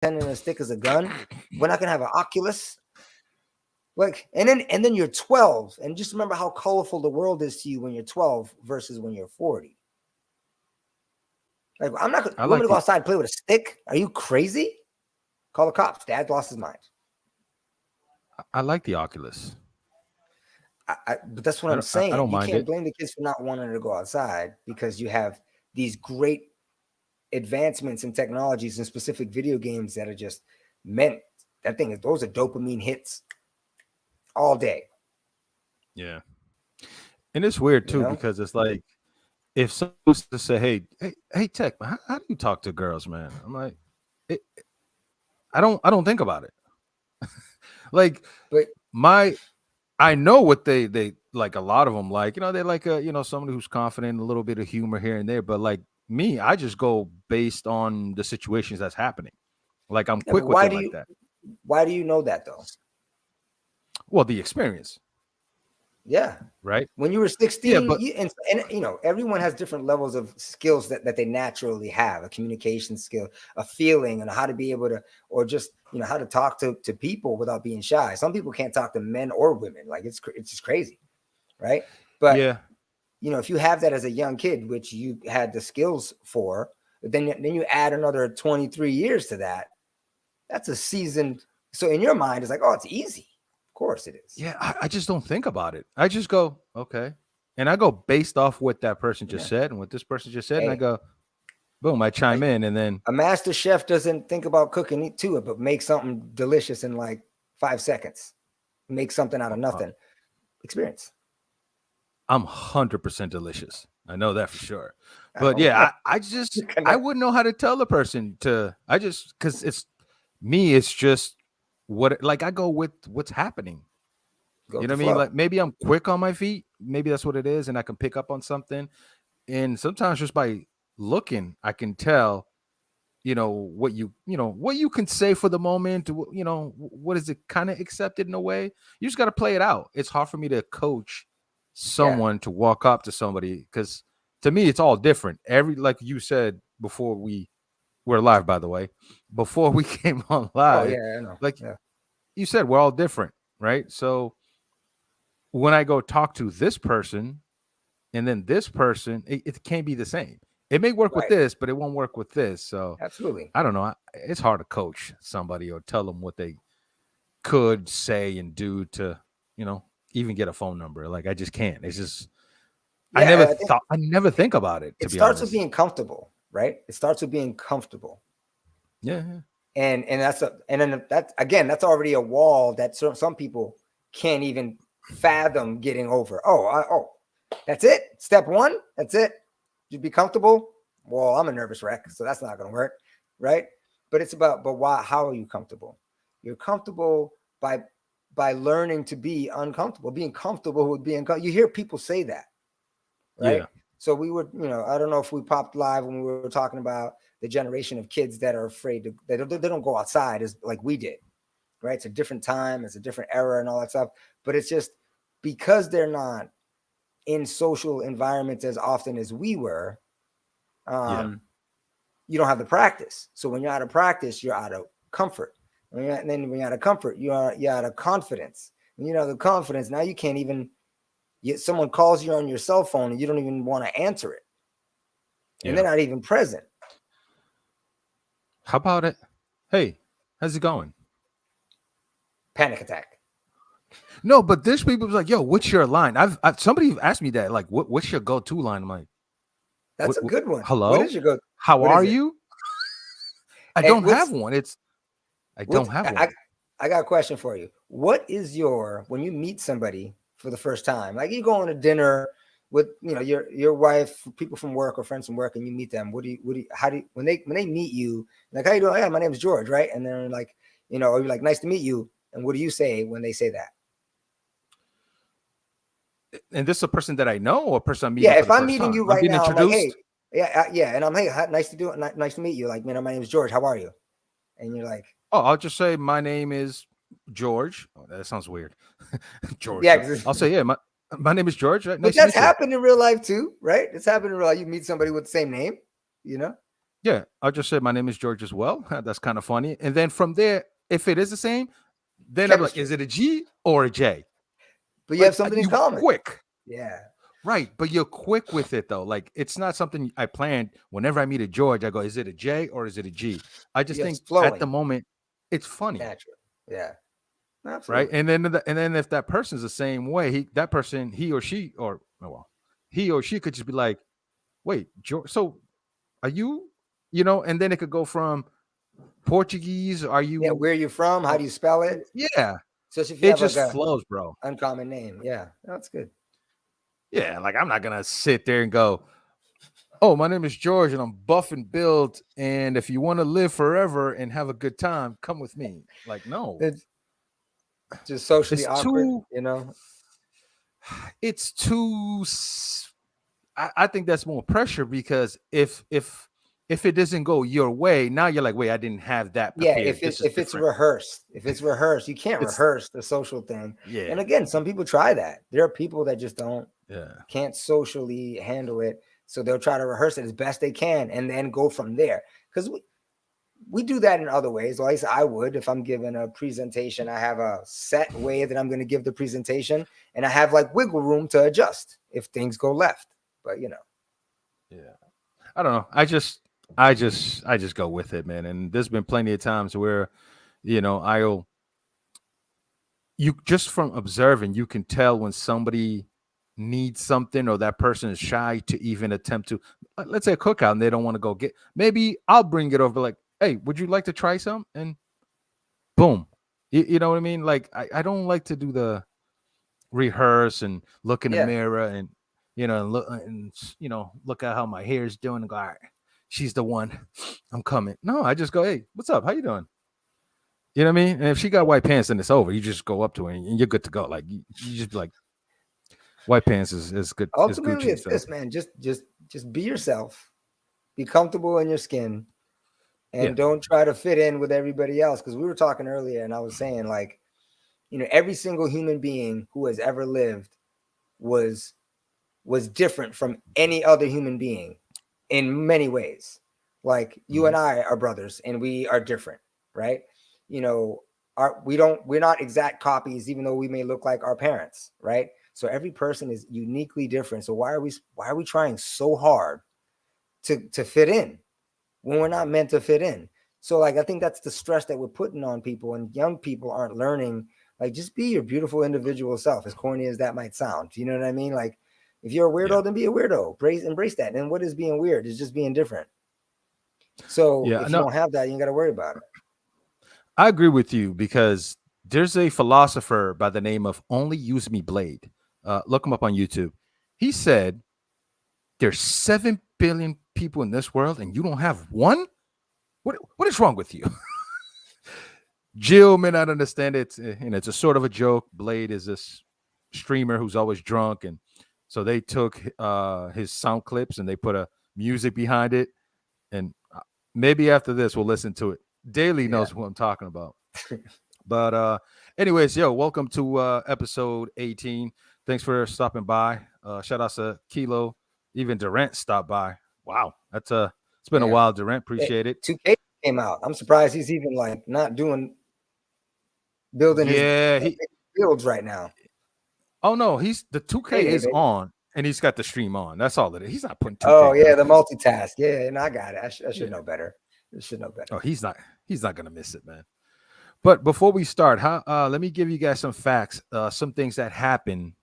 pretending a stick is a gun. We're not gonna have an Oculus. Like, and then you're 12, and just remember how colorful the world is to you when you're 12 versus when you're 40. Like, I'm not. I You want like me to go the outside and play with a stick? Are you crazy? Call the cops. Dad lost his mind. I like the Oculus. But that's what I'm I saying. don't You mind can't it. blame the kids for not wanting to go outside because you have these great advancements in technologies and specific video games that are just meant. That thing is, those are dopamine hits all day. Yeah. And it's weird You too know, because it's like if someone was to say, hey, Tech, how do you talk to girls, man? I'm like, it, I don't think about it. Like but my, I know what they like. A lot of them like, they like somebody who's confident, a little bit of humor here and there. But like me, I just go based on the situations that's happening. Like I'm yeah, but quick with why it do like you that. why do you know that though? Well, the experience, Yeah. right? When you were Yeah, 16, but and everyone has different levels of skills that they naturally have, a communication skill, a feeling, and how to be able to, or just, how to talk to people without being shy. Some people can't talk to men or women. Like, it's just crazy. Right. But, yeah, if you have that as a young kid, which you had the skills for, but then you add another 23 years to that, that's a seasoned. So in your mind, it's like, oh, it's easy. Of course it is. yeah. I just don't think about it. I just go, okay. And I go based off what that person just Yeah. said and what this person just said. And I Hey, go, boom, I chime in. And then a master chef doesn't think about cooking to it, but make something delicious in like 5 seconds. Make something out of uh, nothing. Experience. I'm 100% delicious. I know that for sure. I But don't yeah, know. I wouldn't know how to tell the person because it's me, it's just like I go with what's happening. Go You with know the what I mean? flow. Like maybe I'm quick on my feet. Maybe that's what it is. And I can pick up on something. And sometimes just by looking, I can tell, what you can say for the moment, what is it kind of accepted in a way. You just got to play it out. It's hard for me to coach Yeah. someone to walk up to somebody because to me it's all different. Like you said before we're live, by the way, before we came on Oh live, yeah, I know. like Yeah. you said, we're all different, right? So when I go talk to this person and then this person, it can't be the same. It may work with Right. this, but it won't work with this. So Absolutely. I don't know. It's hard to coach somebody or tell them what they could say and do to, even get a phone number. Like I just can't. It's just Yeah, I think I never think about it, to it be starts with honest. being comfortable, right? It starts with being comfortable. Yeah, yeah. And then that again, that's already a wall that some people can't even fathom getting over. That's it. Step one. That's it. You be comfortable. Well, I'm a nervous wreck, so that's not going to work, right? But it's about, but why? How are you comfortable? You're comfortable by learning to be uncomfortable, being comfortable with being. You hear people say that, right? Yeah. So we were, I don't know if we popped live when we were talking about the generation of kids that are afraid to, they don't go outside as like we did, right? It's a different time, it's a different era and all that stuff. But it's just because they're not in social environments as often as we were, Yeah. you don't have the practice. So when you're out of practice, you're out of comfort. And then when you're out of comfort, you're out of confidence. When you're out of confidence, now you can't even. Someone calls you on your cell phone and you don't even want to answer it, and Yeah. they're not even present. How about it? Hey, how's it going? Panic attack. No, but there's people who's like, yo, what's your line? Somebody asked me that, like, what's your go-to line? I'm like, That's a good one. What hello? is your go? How What is are it? you? I Hey, don't have one. I what's don't have I one. I got a question for you. What is your when you meet somebody for the first time? Like you go on a dinner with your wife, people from work or friends from work, and you meet them. How do you, when they meet you, like how you doing? Yeah, my name is George, right? And they're like, or you're like, nice to meet you. And what do you say when they say that? And this is a person that I know or a person I'm meeting Yeah, for if the I'm first meeting time. you I'm right being now, I'm like, hey, introduced. yeah, and I'm hey, nice to meet you. Like, my name is George. How are you? And you're like, Oh, I'll just say my name is George. Oh, that sounds weird. George. yeah, I'll say, yeah, my name is George. but Nice to that's meet you. happened in real life too, right? It's happened in real life. You meet somebody with the same name, you know? Yeah, I'll just say my name is George as well. That's kind of funny. And then from there, if it is the same, then I'm like, Chemistry. is it a G or a J? But you have Like something in you common. quick. Yeah. Right, but you're quick with it though. Like it's not something I planned. Whenever I meet a George, I go, "Is it a J or is it a G?" I just Yeah, it's think at the flowing. moment it's funny, Natural. Yeah. right? Absolutely. And then if that person's the same way, that person, he or she, or oh, well, he or she could just be like, "Wait, George, so are you?" And then it could go from Portuguese. Are Yeah. you? Where are you from? How Oh, do you spell it? yeah, Especially if you it have like just a flows, bro. uncommon name. Yeah. That's good. Yeah, like I'm not gonna sit there and go, "Oh, my name is George and I'm buff and built. And if you want to live forever and have a good time, come with me." Like, no, It's just socially it's awkward, too, you know? it's too, I think that's more pressure because if it doesn't go your way, now you're like, wait, I didn't have that Yeah, prepared. This is if it's different. rehearsed, if it's rehearsed, you can't It's, rehearse the social thing. yeah, And again, some people try that. There are people that just yeah, can't socially handle it, so they'll try to rehearse it as best they can and then go from there. Because we do that in other ways. Or at least I would. If I'm giving a presentation, I have a set way that I'm going to give the presentation, and I have like wiggle room to adjust if things go left. But yeah. I don't know. I just go with it, man. And there's been plenty of times where, I'll you just from observing, you can tell when somebody needs something or that person is shy to even attempt to, let's say a cookout and they don't want to go get, maybe I'll bring it over like, hey, would you like to try some? And boom. You know what I mean? Like I don't like to do the rehearse and look in the yeah, mirror and look at how my hair is doing and go, all right, she's the one. I'm coming. No, I just go, hey, what's up? How you doing? You know what I mean? And if she got white pants, then it's over. You just go up to her and you're good to go. Like you just be like, white pants is good, is ultimately Gucci. it's So this, man. Just be yourself, be comfortable in your skin, yeah, and don't try to fit in with everybody else. Because we were talking earlier, and I was saying like, every single human being who has ever lived was different from any other human being in many ways. Like you mhm, and I are brothers, and we are different, right? You know, we're not exact copies, even though we may look like our parents, right? So every person is uniquely different. So why are we trying so hard to fit in when we're not meant to fit in? So like I think that's the stress that we're putting on people, and young people aren't learning. Like just be your beautiful individual self, as corny as that might sound. You know what I mean? Like if you're a yeah, weirdo, then be a weirdo. Embrace that. And what is being weird? It's just being different. So yeah. if you No, don't have that, you ain't got to worry about it. I agree with you because there's a philosopher by the name of Only Use Me Blade. Look him up on YouTube. He said there's 7 billion people in this world and you don't have one. What is wrong with you? Jill may not understand it. It's a sort of a joke. Blade is this streamer who's always drunk, and so they took his sound clips and they put a music behind it. And maybe after this, we'll listen to it. Daily Yeah. knows what I'm talking about. But anyways, yo, welcome to episode 18. Thanks for stopping by. Shout out to Kilo. Even Durant stopped by. Wow, that's it's been a Yeah. while, Durant. Appreciate it. 2K came out. I'm surprised he's even like not building his Yeah, he. builds right now. Oh no, he's the 2K Payday, is baby. on, and he's got the stream on. That's all it is. He's not putting 2K Oh on. yeah, the multitask. Yeah, and I got it. I should Yeah. know better. I should know better. Oh, he's not gonna miss it, man. But before we start, let me give you guys some facts, some things that happen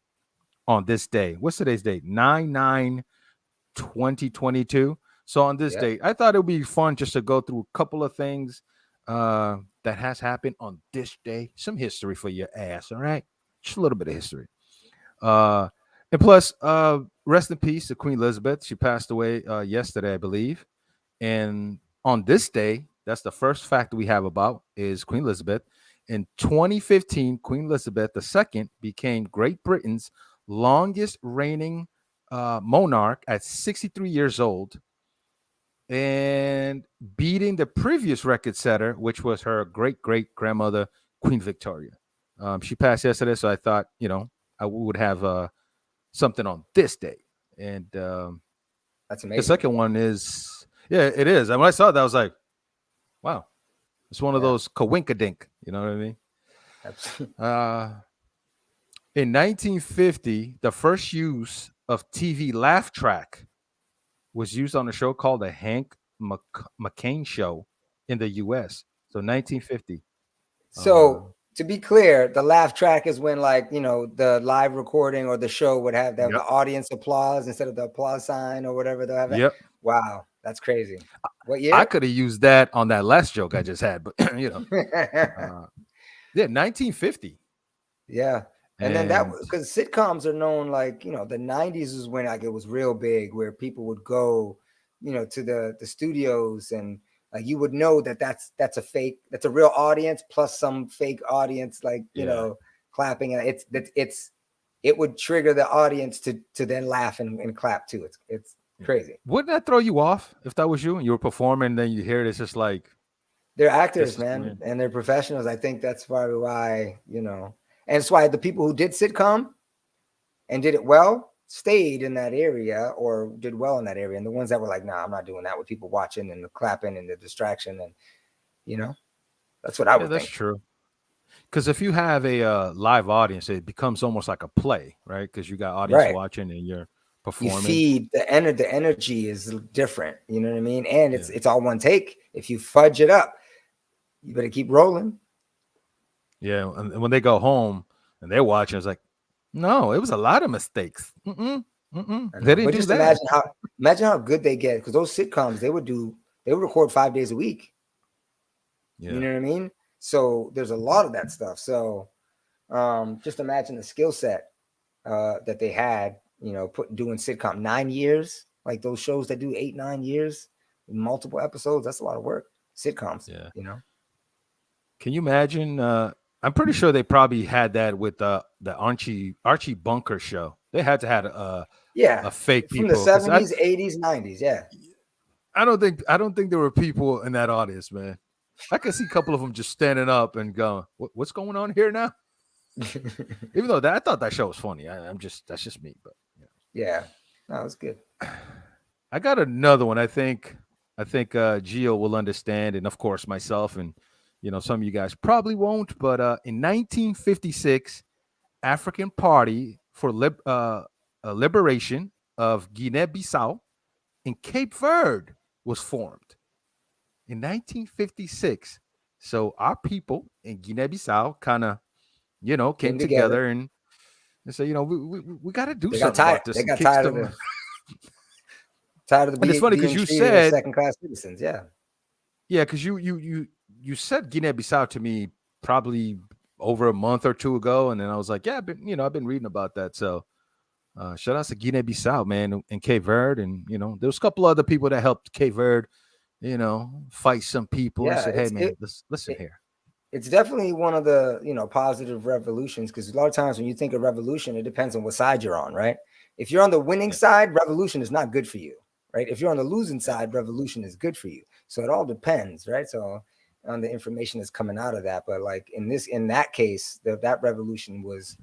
on this day. What's today's date? 9/9/2022. So on this Yep. date, I thought it would be fun just to go through a couple of things that has happened on this day. Some history for your ass, all right? Just a little bit of history. Uh, and plus, rest in peace to Queen Elizabeth. She passed away yesterday, I believe. And on this day, that's the first fact we have about is Queen Elizabeth. In 2015, Queen Elizabeth II became Great Britain's longest reigning monarch at 63 years old and beating the previous record setter, which was her great great grandmother, Queen Victoria. She passed yesterday, so I thought, I would have something on this day. And That's the amazing. second one is Yeah, it is. And when I saw that, I was like, wow, it's one of Yeah, those coinkadink. You know what I mean? absolutely. Uh, in 1950, the first use of TV laugh track was used on a show called the McCain Show in the U.S. So 1950. Uh, So to be clear, the laugh track is when, like, the live recording or the show would have the yep. audience applause instead of the applause sign or whatever they'll have. Yep. Wow, that's crazy. What I year? could have used that on that last joke I just had, but uh, yeah, 1950. Yeah. And then that, And because sitcoms are known, like, the 90s is when, like, it was real big, where people would go, to the studios, and like you would know that that's a fake, that's a real audience plus some fake audience, like, yeah. clapping, and it would trigger the audience to then laugh and clap too. It's crazy. Wouldn't that throw you off if that was you and you were performing and then you hear it? It's just like, They're this actors, is man, weird. and they're professionals. I think that's probably why, and it's why the people who did sitcom and did it well stayed in that area or did well in that area. And the ones that were like, nah, I'm not doing that, with people watching and the clapping and the distraction. And, you know, that's what I Yeah, would that's think. true. Because if you have a live audience, it becomes almost like a play, right? Because you got audience Right. watching and you're You performing. feed the energy is different. You know what I mean? And Yeah. it's all one take. If you fudge it up, you better keep rolling. Yeah. And when they go home and they're watching, it's like, no, it was a lot of mistakes. Mm-mm, mm-mm. I They know. didn't But do just that. imagine how good they get, because those sitcoms, they would record 5 days a week. You Yeah. know what I mean? So there's a lot of that stuff. So just imagine the skill set that they had, doing sitcom 9 years, like those shows that do 8, 9 years, multiple episodes. That's a lot of work. Sitcoms, Yeah. you know. Can you imagine? I'm pretty sure they probably had that with the Archie Bunker show. They had to have Yeah, a fake from the people because 70s, 80s, 90s. Yeah, I don't think there were people in that audience, man. I can see a couple of them just standing up and going, "What's going on here now?" Even though I thought that show was funny. I'm just that's just me, but yeah. No, it's good. I got another one. I think Gio will understand, and of course myself, and some of you guys probably won't. But in 1956, African Party for Liberation of Guinea-Bissau in Cape Verde was formed in 1956. So our people in Guinea-Bissau kind of came Came together. together and said, we got to do They got something tired. about this They and got kick tired of some. the tired of the And it's funny because being you treated as said, second class citizens. Yeah. yeah, because you said Guinea-Bissau to me probably over a month or two ago, and then I was like, yeah, I've been reading about that. So shout out to Guinea-Bissau, man, and Cape Verde, and there was a couple other people that helped Cape Verde, fight some people and Yeah. said, hey, man, let's listen It, here. it's definitely one of the positive revolutions, because a lot of times when you think of revolution, it depends on what side you're on, right? If you're on the winning Yeah, side, revolution is not good for you, right? If you're on the losing yeah, side, revolution is good for you. So it all depends, right? So on the information that's coming out of that, but like in that case, that revolution was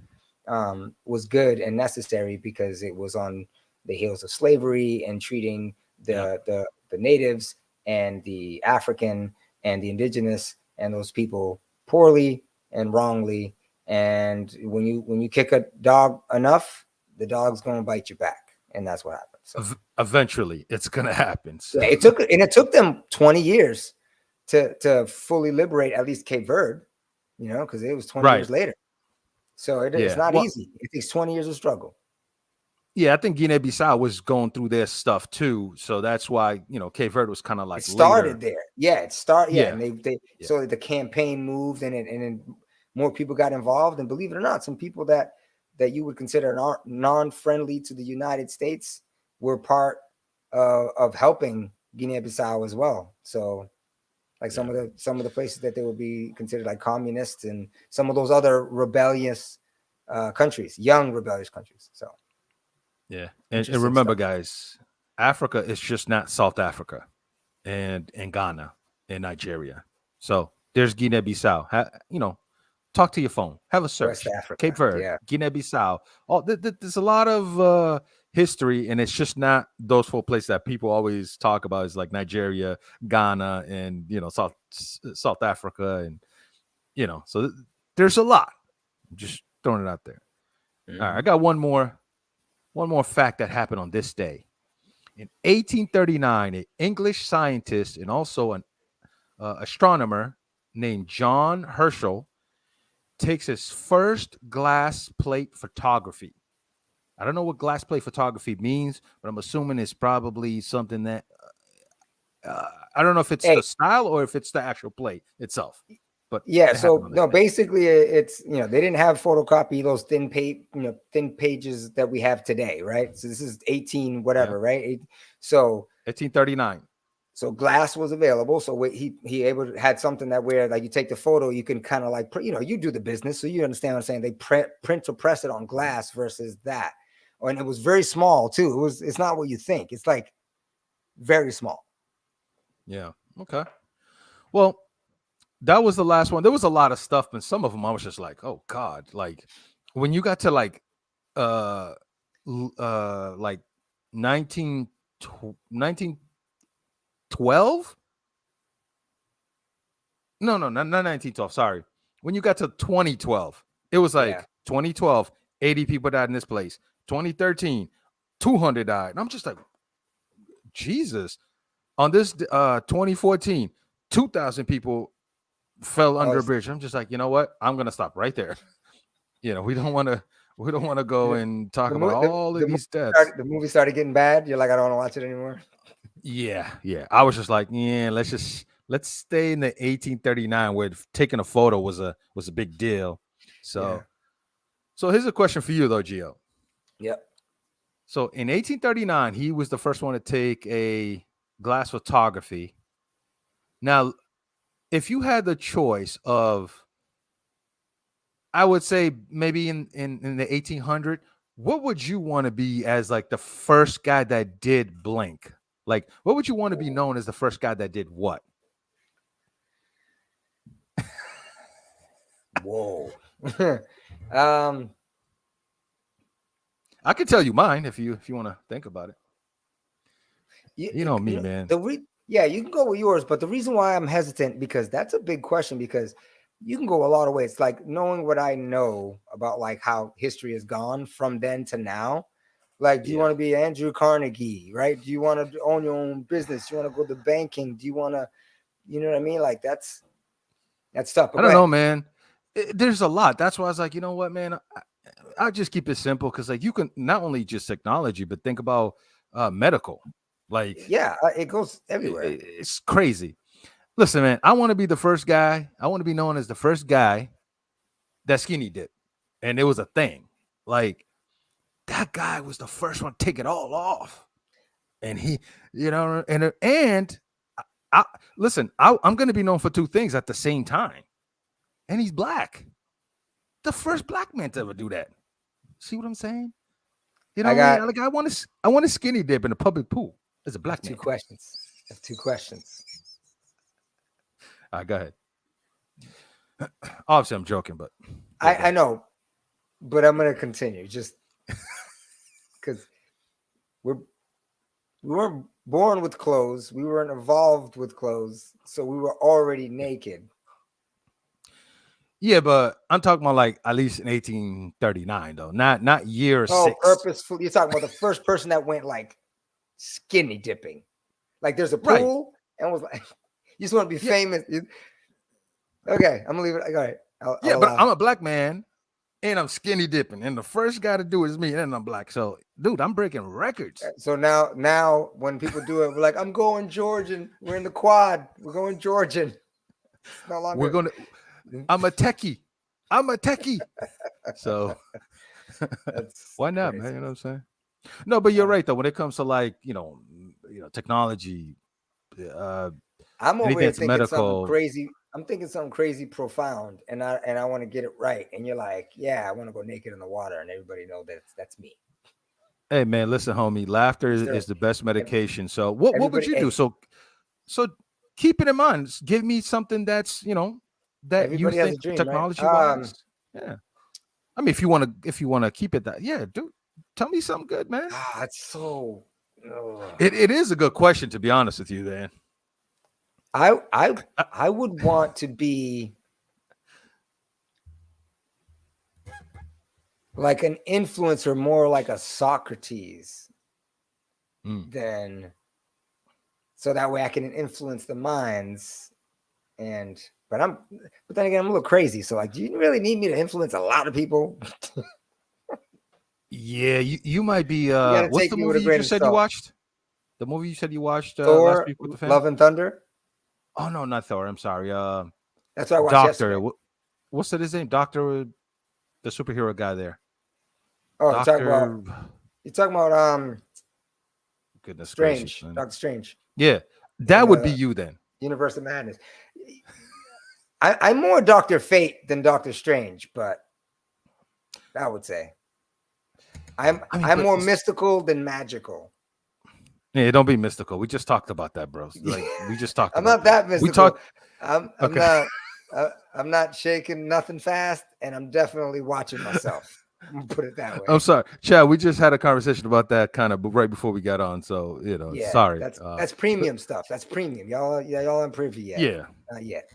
good and necessary, because it was on the heels of slavery and treating yeah, the natives and the African and the indigenous and those people poorly and wrongly. And when you kick a dog enough, the dog's going to bite you back, and that's what happened. So Eventually, it's gonna happen. So yeah, it took them 20 years to fully liberate at least Cape Verde, because it was 20 right, years later. So it's yeah. not Well, easy. It takes 20 years of struggle. yeah, I think Guinea-Bissau was going through their stuff too, so that's why Cape Verde was kind of It like started later. there. Yeah, yeah, Yeah, and they yeah, so the campaign moved, and then more people got involved, and believe it or not, some people that you would consider non-friendly to the United States were part of helping Guinea-Bissau as well. So like yeah, some of the places that they would be considered like communists, and some of those other rebellious countries, young rebellious countries. So yeah. And interesting remember, stuff. guys, Africa is just not South Africa and Ghana and Nigeria. So there's Guinea-Bissau. talk to your phone, have a West search. Africa. Cape Verde, Yeah. Guinea-Bissau. There's a lot of history, and it's just not those 4 places that people always talk about. Is like Nigeria, Ghana, and South Africa, and so there's a lot. I'm just throwing it out there. All right, I got one more fact that happened on this day. In 1839, an English scientist and also an astronomer named John Herschel takes his first glass plate photography. I don't know what glass plate photography means, but I'm assuming it's probably something that I don't know if it's the style or if it's the actual plate itself. But yeah, so no, basically it's they didn't have photocopy those thin pages that we have today, right? So this is 18 whatever, right? So 1839. So glass was available. So he had something that where like you take the photo, you can kind of like you do the business, so you understand what I'm saying. They print or press it on glass versus that, and it was very small too. It's not what you think. It's like very small. Yeah. Okay. Well, that was the last one. There was a lot of stuff, but some of them I was just like, oh God. Like when you got to like 1912. No, not 1912. Sorry. When you got to 2012, it was like 2012, 80 people died in this place. 2013, 200 died. And I'm just like, Jesus. On this 2014, 2,000 people fell under a bridge. I'm just like, you know what? I'm gonna stop right there. We don't want to go and talk about all of these deaths. The movie started getting bad. You're like, I don't want to watch it anymore. Yeah. I was just like, yeah, let's stay in the 1839 where taking a photo was a big deal. So here's a question for you though, Gio. Yep. So in 1839, he was the first one to take a glass photography. Now, if you had the choice of, I would say maybe in the 1800, what would you want to be as like the first guy that did blank? Like, what would you want to be known as the first guy that did what? Whoa. I could tell you mine if you want to think about it. You know me, man. You can go with yours, but the reason why I'm hesitant, because that's a big question, because you can go a lot of ways. Like knowing what I know about like how history has gone from then to now. Like, do you want to be Andrew Carnegie, right? Do you want to own your own business? Do you want to go to banking? Do you want to, you know what I mean? Like that's tough. I don't know, man. There's a lot. That's why I was like, you know what, man? I'll just keep it simple because like you can not only just technology, but think about medical. Like, it goes everywhere. It's crazy. Listen, man, I want to be the first guy. I want to be known as the first guy that skinny dip. And it was a thing. Like, that guy was the first one to take it all off. And he, and listen, I'm going to be known for 2 things at the same time. And he's black. The first black man to ever do that. See what I'm saying? I want to skinny dip in a public pool as a black man. 2 questions. I have 2 questions. All right, go ahead. Obviously, I'm joking, but I know, but I'm gonna continue just because we weren't born with clothes, we weren't evolved with clothes, so we were already naked. Yeah, but I'm talking about like at least in 1839, though, not year 6. Purposeful. You're talking about the first person that went like skinny dipping, like there's a pool and was like, you just want to be famous. Okay, I'm gonna leave it. All right. But I'm a black man and I'm skinny dipping, and the first guy to do it is me, and I'm black. So, dude, I'm breaking records. So now when people do it, we're like, I'm going Georgian. We're in the quad. We're going Georgian. It's no longer. I'm a techie. So why not, crazy, man? You know what I'm saying? No, but you're right though. When it comes to like technology, I'm over here thinking something crazy. I'm thinking something crazy profound, and I want to get it right. And you're like, yeah, I want to go naked in the water, and everybody know that's me. Hey man, listen, homie. Laughter is the best medication. So what would you do? So keep it in mind. Give me something that's that you Everybody has a think dream, right? technology wise? Yeah. I mean, if you want to keep it that, yeah, dude, tell me something good, man. It's so. ugh. It is a good question, to be honest with you, Dan. I would want to be like an influencer, more like a Socrates, than so that way I can influence the minds. But then again, I'm a little crazy. So like, do you really need me to influence a lot of people? Yeah, you might be. You gotta What's take the me with a movie you grain just of said you salt. watched? The movie you said you watched last Thor, week with the fam? Love and Thunder. Oh no, not Thor. I'm sorry. That's what I watched Doctor. yesterday. What's his name? Doctor, the superhero guy there. Oh, Doctor. you're talking about Goodness gracious, Strange, man. Doctor Strange. Yeah, that would be you then. Universe of Madness. I'm more Dr. Fate than Doctor Strange, but I would say I'm more mystical than magical. Yeah, don't be mystical. We just talked about that, bro. Like we just talked. I'm about not that mystical. We talked. I'm Okay. not. I'm not shaking nothing fast, and I'm definitely watching myself. Put it that way. I'm sorry, Chad. We just had a conversation about that kind of right before we got on. So Yeah, sorry. that's premium stuff. That's premium. Y'all aren't privy yet. Yeah, not yet.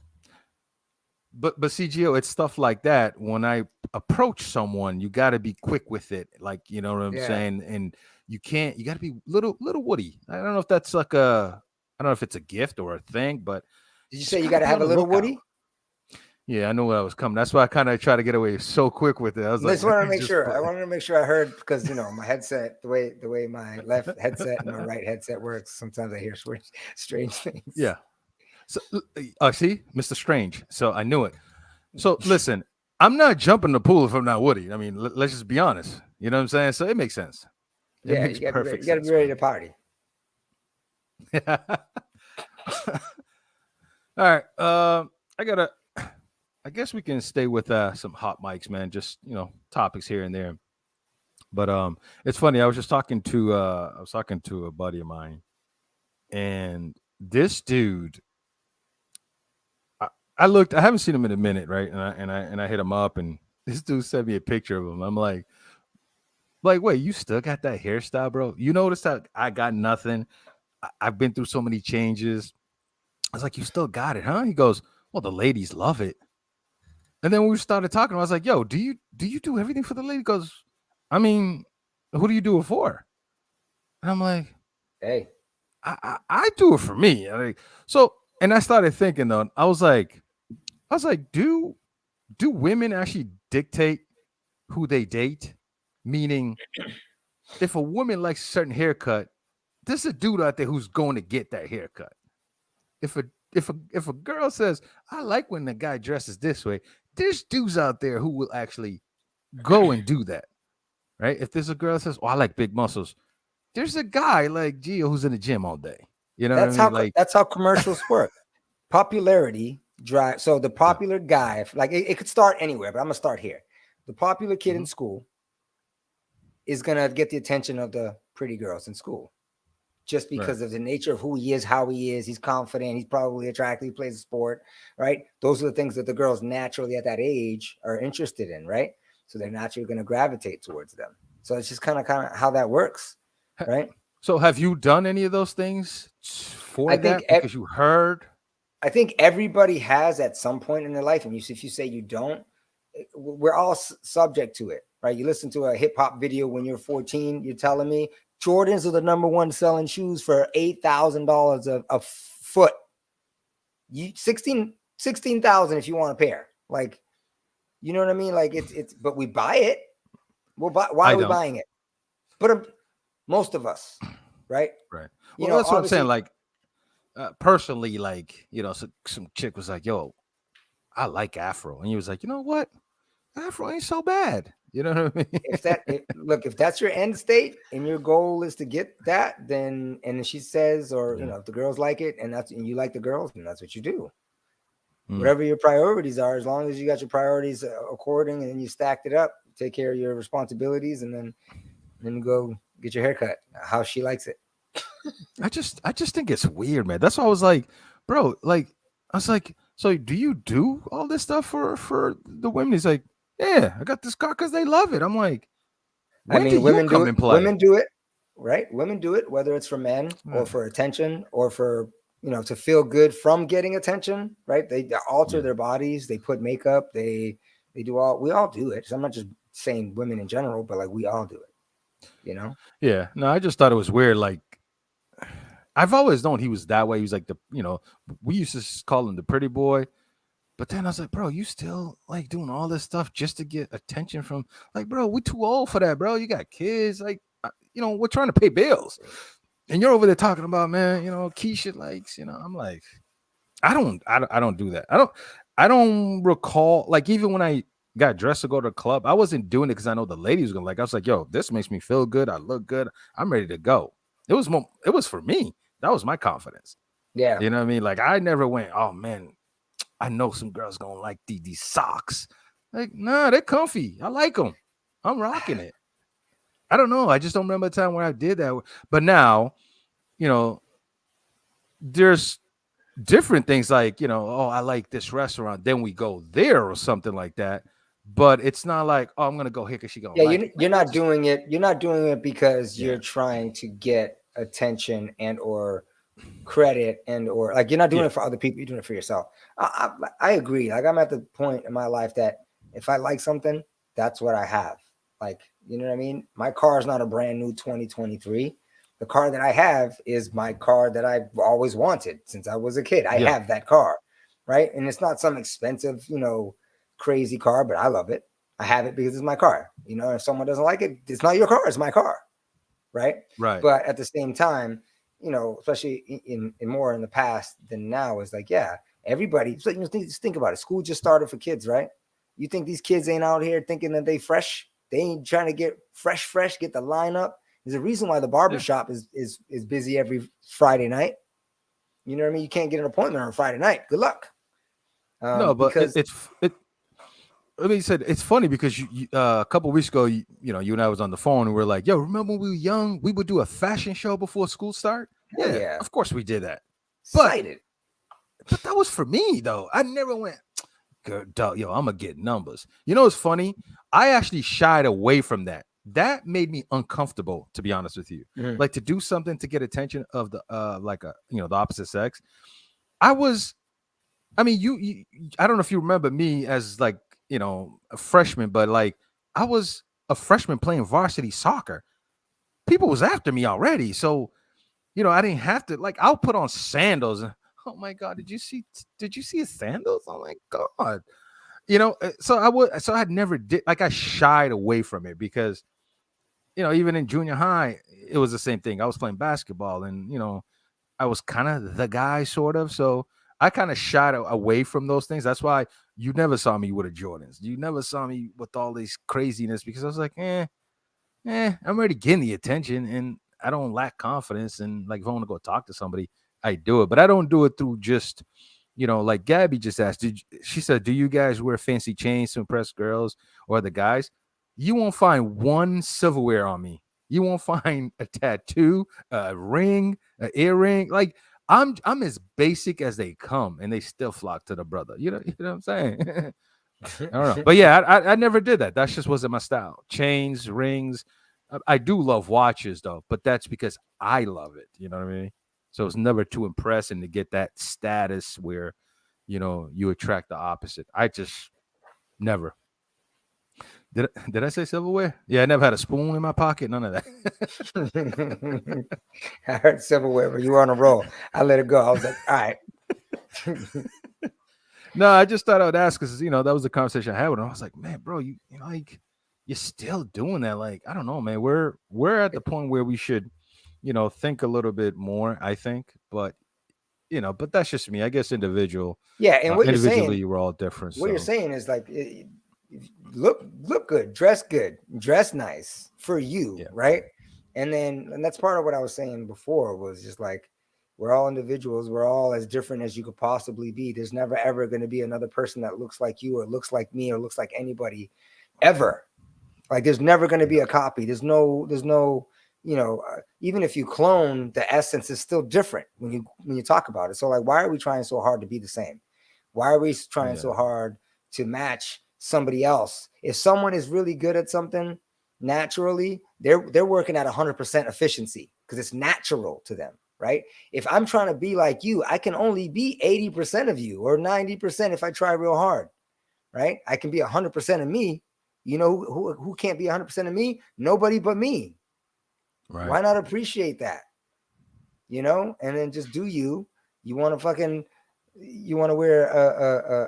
But CGO, it's stuff like that. When I approach someone, you got to be quick with it. Like, you know what I'm saying? And you got to be little Woody. I don't know if that's like I don't know if it's a gift or a thing, but did you say you got to have a little Woody? Yeah, I know what I was coming. That's why I kind of try to get away so quick with it. I was like, I wanted to make sure I heard, because my headset, the way my left headset and my right headset works, sometimes I hear strange things. Yeah. So see, Mr. Strange. So I knew it. So listen, I'm not jumping the pool if I'm not Woody. I mean, let's just be honest. You know what I'm saying? So it makes sense. You got to be ready to party. All right. I guess we can stay with some hot mics, man. Just topics here and there. But it's funny. I was talking to a buddy of mine, and this dude. I haven't seen him in a minute, right? And I hit him up, and this dude sent me a picture of him. I'm like, wait, you still got that hairstyle, bro? You notice that I got nothing. I've been through so many changes. I was like, you still got it, huh? He goes, well, the ladies love it. And then when we started talking, I was like, yo, do you do everything for the lady? He goes, I mean, who do you do it for? And I'm like, hey, I do it for me. And I started thinking though, I was like, do women actually dictate who they date? Meaning, if a woman likes a certain haircut, there's a dude out there who's going to get that haircut. If a girl says, I like when the guy dresses this way, there's dudes out there who will actually go and do that. Right? If there's a girl that says, oh, I like big muscles, there's a guy like Gio who's in the gym all day. You know what I mean? That's how commercials work. Popularity drive. So the popular guy, like it could start anywhere, but I'm gonna start here. The popular kid in school is gonna get the attention of the pretty girls in school, just because of the nature of who he is, how he is. He's confident. He's probably attractive. He plays a sport, right? Those are the things that the girls naturally at that age are interested in, right? So they're naturally going to gravitate towards them. So it's just kind of how that works, right? So have you done any of those things for that? Because you heard. I think everybody has at some point in their life, and if you say you don't, we're all subject to it, right? You listen to a hip hop video when you're 14. You're telling me Jordans are the number one selling shoes for $8,000 a foot. You 16,000 if you want a pair. Like, you know what I mean? Like it's but we buy it. Why are we buying it? But most of us, right? Right. Well, that's what I'm saying. Like, personally, like, some chick was like, yo, I like Afro. And he was like, you know what? Afro ain't so bad. You know what I mean? If that's your end state and your goal is to get that, then she says, or if the girls like it and you like the girls, then that's what you do. Whatever your priorities are, as long as you got your priorities according and then you stacked it up, take care of your responsibilities, and then you go get your haircut how she likes it. I just think it's weird, man. That's why I was like, bro, like, I was like, So do you do all this stuff for the women? He's like, yeah, I got this car because they love it. I'm like, I when do mean, you women do come it. and play? Women do it, right? Women do it, whether it's for men or Uh, for attention or for, to feel good from getting attention, right? They alter yeah. their bodies. They put makeup. They do all. We all do it. So I'm not just saying women in general, but like we all do it. You know? Yeah. No, I just thought it was weird. Like, I've always known he was that way. He was like we used to call him the pretty boy. But then I was like, bro, you still like doing all this stuff just to get attention from, like, bro, we too old for that, bro. You got kids, like, we're trying to pay bills, and you're over there talking about, man, Keisha likes, I'm like, I don't do that. I don't recall, like, even when I got dressed to go to the club, I wasn't doing it because I know the ladies were gonna like. I was like, yo, this makes me feel good. I look good. I'm ready to go. It was for me. That was my confidence. Yeah. You know what I mean? Like, I never went, oh man, I know some girls gonna like these socks. Like, nah, they're comfy. I like them. I'm rocking it. I don't know. I just don't remember a time where I did that. But now, you know, there's different things like, oh, I like this restaurant. Then we go there or something like that. But it's not like, oh, I'm gonna go here because she gonna Yeah, like it. you're not doing it. You're not doing it because Yeah, you're trying to get attention and or credit and or like you're not doing yeah, it for other people. You're doing it for yourself. I agree. Like I'm at the point in my life that if I like something, that's what I have. Like you know what I mean. My car is not a brand new 2023. The car that I have is my car that I've always wanted since I was a kid. I yeah, have that car, right? And it's not some expensive, crazy car, but I love it. I have it because it's my car. If someone doesn't like it, it's not your car, it's my car. Right. right. But at the same time, especially in more in the past than now, is like, yeah, everybody, so, just think about it. School just started for kids, right? You think these kids ain't out here thinking that they fresh? They ain't trying to get fresh, get the lineup. There's a reason why the Yeah. barbershop is busy every Friday night. You know what I mean? You can't get an appointment on Friday night. Good luck. No, but Because it. I mean, said it's funny because a couple of weeks ago, you and I was on the phone and we are like, "Yo, remember when we were young? We would do a fashion show before school start." hell Yeah, yeah, of course we did that. But excited. that was for me though. I never went, yo, I'm gonna get numbers. You know, it's funny. I actually shied away from that. That made me uncomfortable, to be honest with you. Mhm. Like to do something to get attention of the the opposite sex. I was I mean, I don't know if you remember me as like, a freshman, but like I was a freshman playing varsity soccer. People was after me already. So, I didn't have to like I'll put on sandals and oh my God, did you see his sandals? Oh my God. So I never did like I shied away from it because, even in junior high, it was the same thing. I was playing basketball and, I was kind of the guy, sort of. So I kind of shied away from those things. That's why you never saw me with a Jordans. You never saw me with all this craziness because I was like, I'm already getting the attention and I don't lack confidence. And like, if I want to go talk to somebody, I do it. But I don't do it through just, like Gabby just asked. She said, do you guys wear fancy chains to impress girls or the guys? You won't find one silverware on me. You won't find a tattoo, a ring, an earring. Like I'm as basic as they come, and they still flock to the brother. You know what I'm saying? I don't know, but yeah, I never did that. That just wasn't my style. Chains, rings. I do love watches though, but that's because I love it. You know what I mean? So it's never to impress and to get that status where, you attract the opposite. I just never. Did I say silverware? Yeah, I never had a spoon in my pocket. None of that. I heard silverware, but you were on a roll. I let it go. I was like, all right. No, I just thought I would ask because that was the conversation I had with him. I was like, man, bro, like you're still doing that. Like, I don't know, man. We're at the point where we should, think a little bit more. I think, but that's just me. I guess Yeah, and individually, we're all different. what you're So saying is like, look good, dress nice for you, yeah, right? And that's part of what I was saying before was just like, we're all individuals. We're all as different as you could possibly be. There's never ever going to be another person that looks like you or looks like me or looks like anybody ever. Like there's never going to be yeah, a copy. There's no, even if you clone, the essence is still different when you talk about it. So like, why are we trying so hard to be the same? Why are we trying so hard to match somebody else? If someone is really good at something naturally, they're working at 100% efficiency because it's natural to them, right? If I'm trying to be like you, I can only be 80% of you or 90% if I try real hard, right? I can be 100% of me. You know who can't be 100% of me? Nobody but me. Right. Why not appreciate that? You know, and then just do you. You want to fucking, you want to wear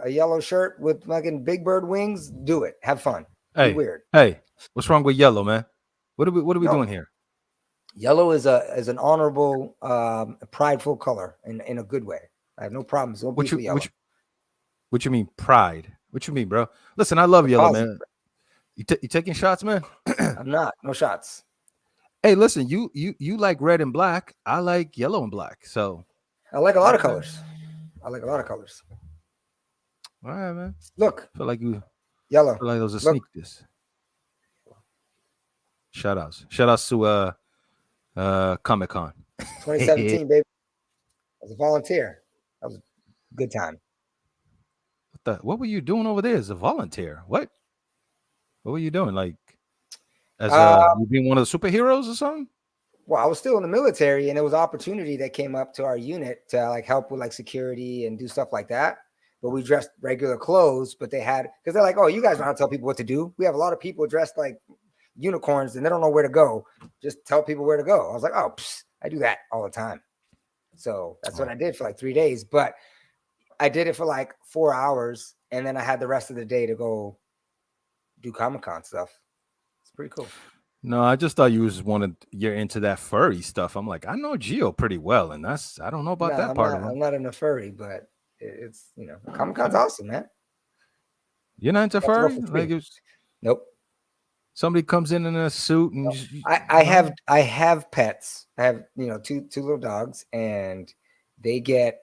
a yellow shirt with fucking Big Bird wings? Do it. Have fun. Be Hey, weird. hey, what's wrong with yellow, man? What are we No, doing here? yellow is an honorable, prideful color in a good way. I have no problems. No beef with yellow. What you mean pride? What you mean, bro? Listen, I love yellow, Positive. man. You taking shots, man? I'm not. No shots. Hey, listen, you like red and black. I like yellow and black. So I like a lot of colors. I like a lot of colors. all right, man. Look, Feel like yellow. feel like those are Look. sneak this. Shout outs to Comic-Con. 2017, baby. As a volunteer. That was a good time. What were you doing over there as a volunteer? What were you doing? Like as you being one of the superheroes or something? Well, I was still in the military, and it was an opportunity that came up to our unit to like help with like security and do stuff like that. But we dressed regular clothes, but they had, because they're like, oh, you guys know how to tell people what to do. We have a lot of people dressed like unicorns and they don't know where to go. Just tell people where to go. I was like, oh, I do that all the time. So that's what I did for like 3 days. But I did it for like 4 hours, and then I had the rest of the day to go do Comic-Con stuff. It's pretty cool. No, I just thought you're into that furry stuff. I'm like, I know Gio pretty well, and I don't know about that part of him. I'm not in a furry, but it's, you know, Comic-Con's awesome, man. You're not into furry? Like nope. Somebody comes in a suit and I have pets. I have, you know, two little dogs, and they get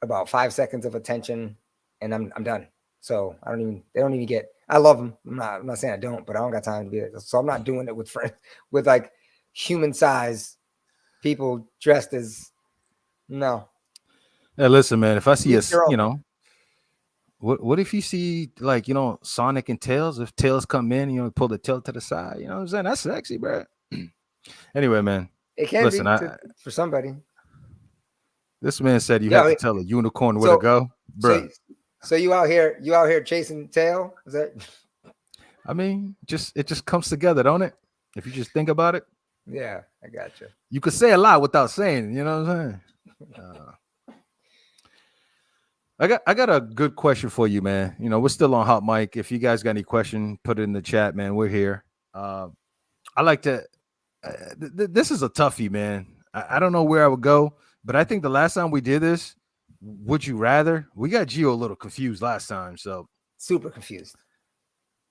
about 5 seconds of attention, and I'm done. So they don't even get. I love them. I'm not saying I don't, but I don't got time to be it. So I'm not doing it with friends, with like human size people dressed as, no. Hey, listen, man. If I see you know, what if you see like, you know, Sonic and Tails? If Tails come in, you know, pull the tail to the side. You know what I'm saying? That's sexy, bro. Anyway, man. It can be for somebody. This man said you have to tell a unicorn where to go, bro. So you out here chasing tail? Is that? I mean, it just comes together, don't it? If you just think about it. Yeah, I got you. You could say a lot without saying, you know what I'm saying? I got a good question for you, man. You know, we're still on Hot Mic. If you guys got any question, put it in the chat, man. We're here. I like to. This is a toughie, man. I don't know where I would go, but I think the last time we did this, would you rather? We got Gio a little confused last time, so super confused.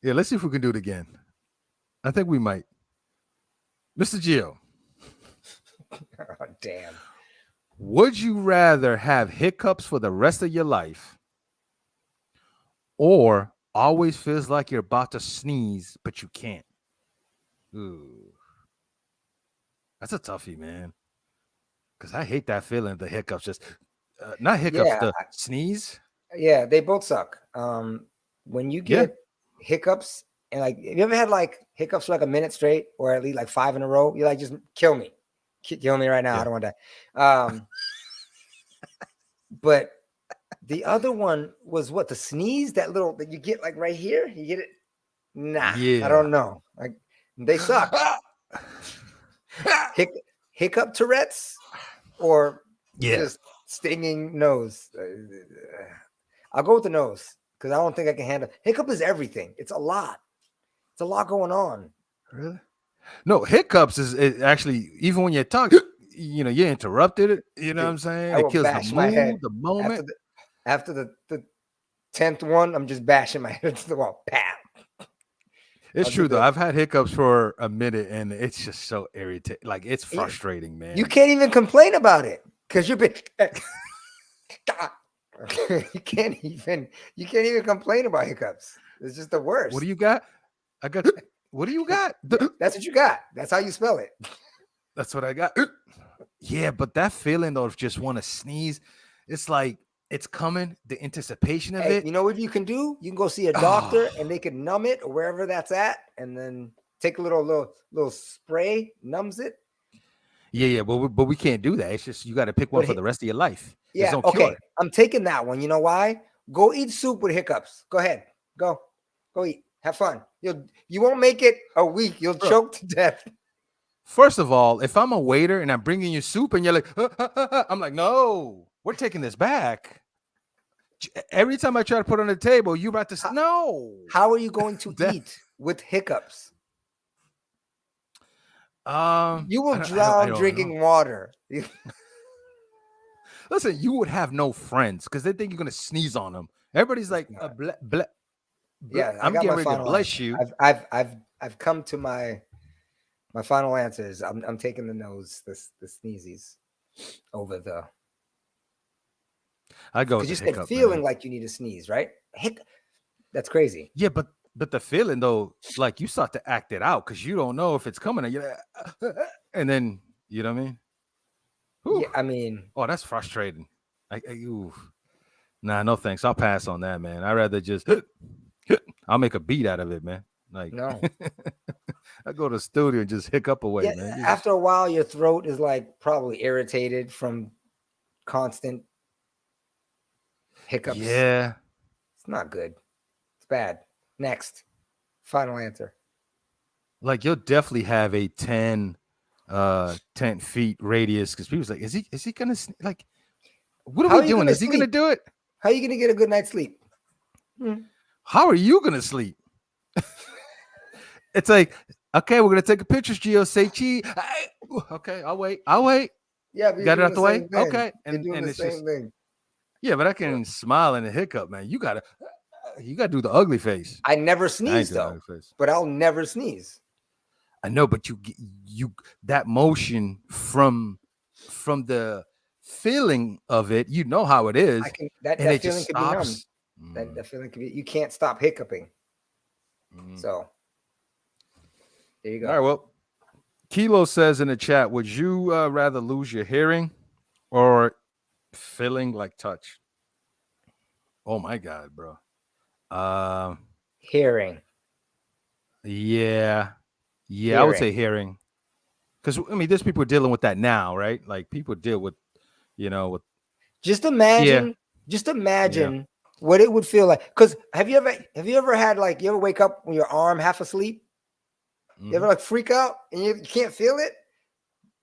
Yeah, let's see if we can do it again. I think we might. Mr. Gio. Oh, damn. Would you rather have hiccups for the rest of your life, or always feels like you're about to sneeze, but you can't? Ooh. That's a toughie, man. Because I hate that feeling, the hiccups. Just not hiccups, the sneeze. Yeah, they both suck. When you get hiccups, and like, have you ever had like hiccups for like a minute straight, or at least like 5 in a row? You're like, just kill me. Kill me right now. I don't want to die. But the other one was what? The sneeze, that you get like right here. You get it? Nah, I don't know. Like, they suck. Hiccup Tourette's, or just stinging nose. I'll go with the nose because I don't think I can handle. Hiccup is everything. It's a lot. It's a lot going on. Really? No, hiccups is actually, even when you're talking, you know, you're interrupted. You know what I'm saying? It kills the mood, the moment. After the 10th one, I'm just bashing my head to the wall. Bam. It's true though. I've had hiccups for a minute, and it's just so irritating. Like, it's frustrating, man. You can't even complain about it because you've been. You can't even complain about hiccups. It's just the worst. What do you got? What do you got? That's what you got. That's how you spell it. That's what I got. Yeah, but that feeling though of just want to sneeze, it's like it's coming. The anticipation of Hey, it. you know what you can do? You can go see a Oh, doctor and they can numb it or wherever that's at, and then take a little spray, numbs it. yeah. But we can't do that. It's just you got to pick one But for the rest of your life. There's yeah, no okay. cure. I'm taking that one. You know why? Go eat soup with hiccups. Go ahead. Go. Go eat. Have fun. You won't make it a week. You'll Bro, choke to death. first of all, if I'm a waiter and I'm bringing you soup and you're like, I'm like, no, we're taking this back. Every time I try to put it on the table, you about to How, no. how are you going to That, eat with hiccups? um, You will I drown don't know. drinking water. Listen, you would have no friends because they think you're gonna sneeze on them. Everybody's It's like, not. Yeah, I I'm got getting my ready to final bless answer. you. I've come to my final answer is I'm taking the nose, the sneezies over the I go with because the you said hiccup, feeling man. like you need to sneeze, right? That's crazy. Yeah, but the feeling though, like you start to act it out because you don't know if it's coming, and you're like, and then you know what I mean? Whew. Yeah, I mean, Oh, that's frustrating. Ooh. Nah, no thanks. I'll pass on that, man. I'd rather just I'll make a beat out of it, man. Like no. I go to the studio and just hiccup away, Yeah, man. after a while, your throat is like probably irritated from constant hiccups. Yeah. It's not good. It's bad. Next, final answer. Like you'll definitely have a 10 feet radius because people's like, is he gonna like what are How we are you doing? gonna Is he gonna sleep? do it? How are you gonna get a good night's sleep? How are you gonna sleep? It's like, okay, we're gonna take a picture, Gio. Say cheese. Okay, I'll wait. I'll wait. Yeah, but you're Got it doing out the the way? same thing. Okay. You're doing And the it's just same thing. yeah, but I can smile and a hiccup, man. You gotta do the ugly face. I never I ain't sneeze doing the though, ugly face. but I'll never sneeze. I know, but you that motion from the feeling of it, you know how it I is, can that and that it just feeling could be numb. stops. That feeling could be. You can't stop hiccuping. Mm. So there you All go. right, well, Kilo says in the chat, would you rather lose your hearing or feeling like touch? Oh my god, bro. Um, Hearing, yeah, I would say hearing. hearing, because I mean, there's people dealing with that now, right? Like people deal with, with Just yeah, imagine, just yeah, imagine what it would feel like. Because have you ever had like you ever wake up when your arm half asleep? You ever hmm like freak out and you can't feel it?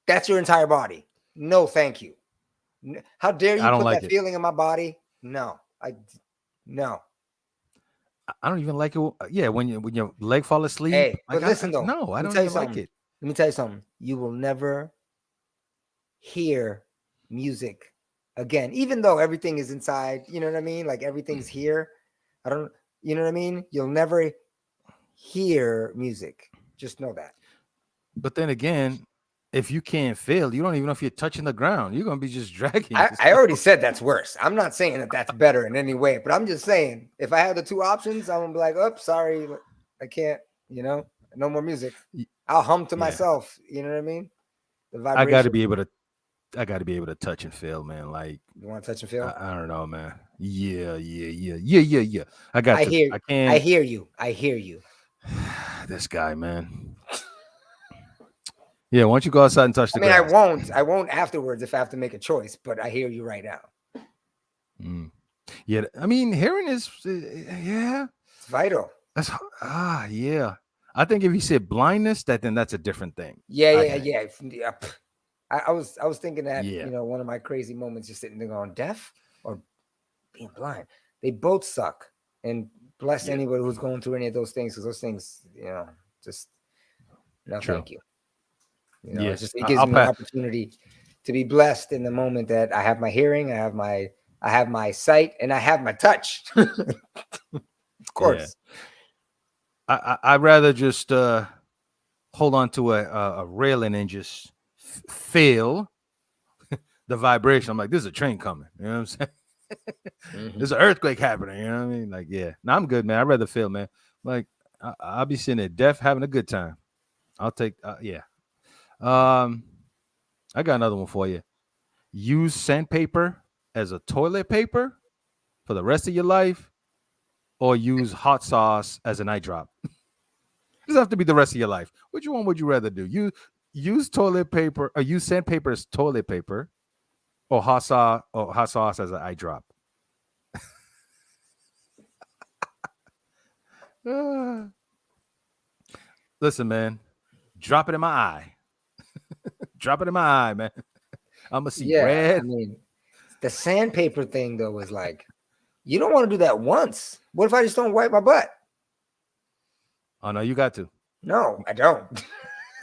That's your entire body. No, thank you. How dare I you don't put like that it. feeling in my body? No, no. I don't even like it. Yeah, when your leg fall asleep, Hey, like but listen though, no, I let me don't tell you even like something. it. Let me tell you something. You will never hear music again, even though everything is inside. You know what I mean? Like everything's here. I don't. You know what I mean? You'll never hear music. Just know that. But then again, if you can't feel, you don't even know if you're touching the ground. You're gonna be just dragging I yourself. already said that's worse. I'm not saying that that's better in any way, but I'm just saying if I have the two options, I'm gonna be like, oh, sorry, I can't. No more music. I'll hum to Yeah, myself. You know what I mean? The I got to vibration. be able to. I got to be able to touch and feel, man. Like You want to touch and feel? I don't know, man. Yeah. I got I to. hear. I I can't. hear you. I hear you. This guy, man. Yeah, why don't you go outside and touch I the mean, I grass? won't. I won't afterwards if I have to make a choice. But I hear you right now. Mm. Yeah, I mean, hearing is, yeah, It's vital. that's yeah. I think if you said blindness, then that's a different thing. Yeah, I yeah, think. yeah. I was thinking that Yeah, one of my crazy moments, just sitting there going, deaf or being blind. They both suck. And bless yeah, anybody who's going through any of those things, because those things, just no, true. thank you. Yeah, It's just it gives I'll me an pass. opportunity to be blessed in the moment that I have my hearing, I have my sight, and I have my touch. Of Yeah, course. I'd rather just hold on to a railing and just feel the vibration. I'm like, this is a train coming. You know what I'm saying? Mhm. There's an earthquake happening. You know what I mean? Like, yeah. No, I'm good, man. I'd rather feel, man. Like, I'll be sitting there deaf, having a good time. I'll take, yeah. I got another one for you. Use sandpaper as a toilet paper for the rest of your life, or use hot sauce as an eye drop? It doesn't have to be the rest of your life. Which one would you rather do? You use toilet paper or use sandpaper as toilet paper, or hot sauce as an eye drop? Ah. Listen, man, drop it in my eye. Drop it in my eye, man. I'm gonna see Yeah, red. I mean, the sandpaper thing though was like, you don't want to do that once. What if I just don't wipe my butt? Oh no, you got to. No, I don't.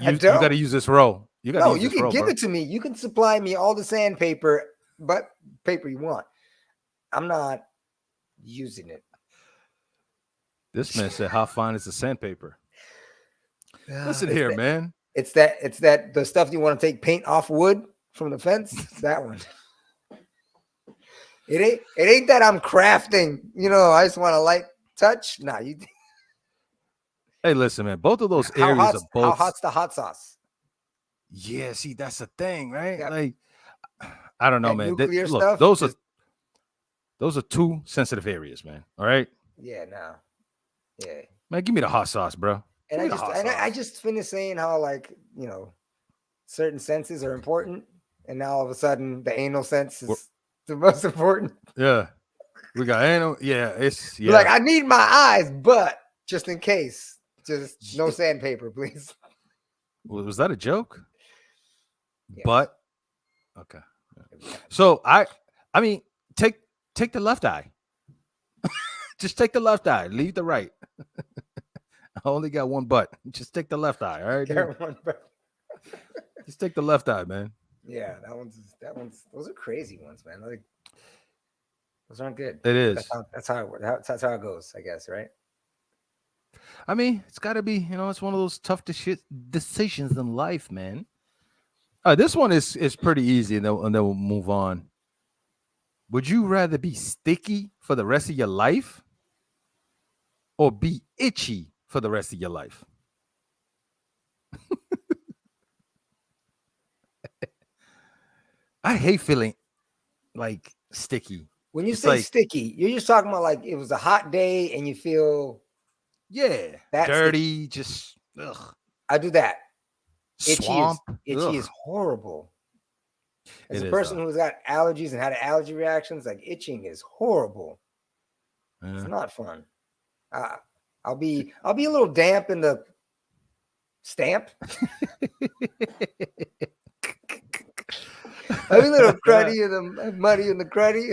I You don't. got to use this roll. You got to No, use you this can roll, give bro. it to me. You can supply me all the sandpaper, but paper you want. I'm not using it. This man said, "How fine is the sandpaper?" Listen It's here, that, man. it's that the stuff you want to take paint off wood from the fence. That one. It ain't that I'm crafting. I just want a light touch. Nah, you. Hey, listen, man. Both of those How areas hot's are how both. hot's the hot sauce? Yeah, see, that's the thing, right? Yep. Like, I don't know, That man. nuclear Look, stuff. those are two sensitive areas, man. All right, Yeah, no. Yeah. man. Give me the hot sauce, bro. And Give me the hot sauce. I just finished saying how certain senses are important, and now all of a sudden the anal sense is the most important. Yeah, we got anal. Yeah, it's Like I need my eyes, but just in case, just no sandpaper, please. Was that a joke? Yes. But okay. So I mean, take the left eye. Just take the left eye. Leave the right. I only got one butt. Just take the left eye. All right. Just take the left eye, man. Yeah, that one's. Those are crazy ones, man. Like those aren't good. It is. That's how it goes, I guess, right? I mean, it's got to be. It's one of those tough decisions in life, man. This one is pretty easy, and then we'll move on. Would you rather be sticky for the rest of your life, or be itchy for the rest of your life? I hate feeling like sticky. When you It's say like, sticky, you're just talking about like it was a hot day and you feel that's dirty, just ugh. I do that. Swamp. Itchy is horrible. As It a person who's got allergies and had allergy reactions, like itching is horrible. It's not fun. I'll be a little damp in the stamp. I'll be a little cruddy and muddy in the cruddy.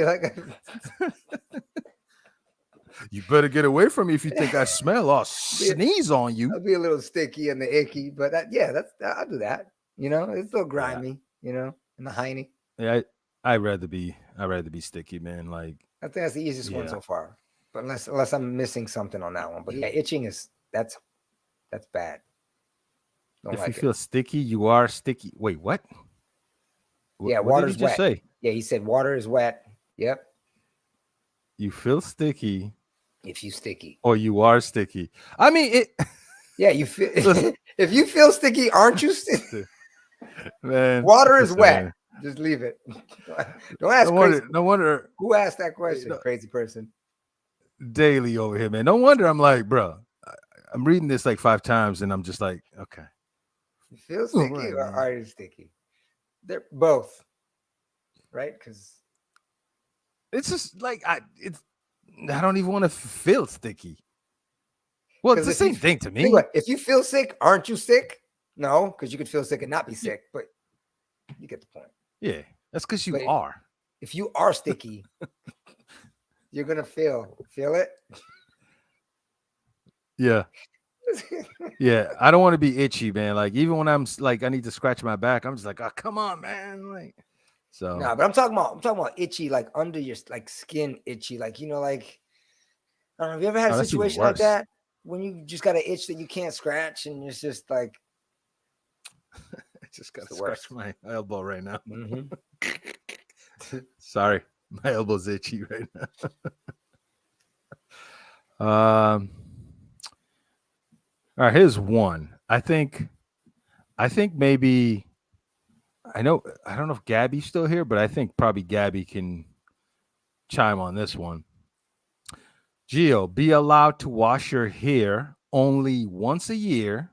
You better get away from me if you think I smell. I'll sneeze on you. I'll be a little sticky and the icky, but I'll do that. It's still grimy. In the hiney. Yeah, I'd rather be sticky, man. Like I think that's the easiest one so far. But unless I'm missing something on that one. But yeah, itching that's bad. If you feel sticky, you are sticky. Wait, what? Yeah, what water's did he just wet. say? Yeah, he said water is wet. Yep. You feel sticky. If you sticky. Or you are sticky. I mean it. Yeah, you feel if you feel sticky, aren't you sticky? Man, water is wet. Man. Just leave it. Don't ask no wonder. Who asked that question? Crazy person. Daily over here, man. No wonder I'm like, bro. I'm reading this like 5 times, and I'm just like, okay. You feel sticky or are you sticky? They're both, right? Because it's just like I don't even want to feel sticky. Well, it's the same thing to me. If you feel sick, aren't you sick? No, because you could feel sick and not be sick, but you get the point. Yeah, that's because you are. If you are sticky, you're gonna feel it. Yeah. Yeah, I don't want to be itchy, man. Like even when I'm like I need to scratch my back, I'm just like, oh come on, man. Like so. No, but I'm talking about itchy, like under your like skin itchy, like like I don't know. Have you ever had a situation like that when you just got an itch that you can't scratch and it's just like I just got to scratch my elbow right now. Mm-hmm. Sorry, my elbow's itchy right now. All right, here's one. I think maybe I don't know if Gabby's still here, but I think probably Gabby can chime on this one. Gio, be allowed to wash your hair only once a year,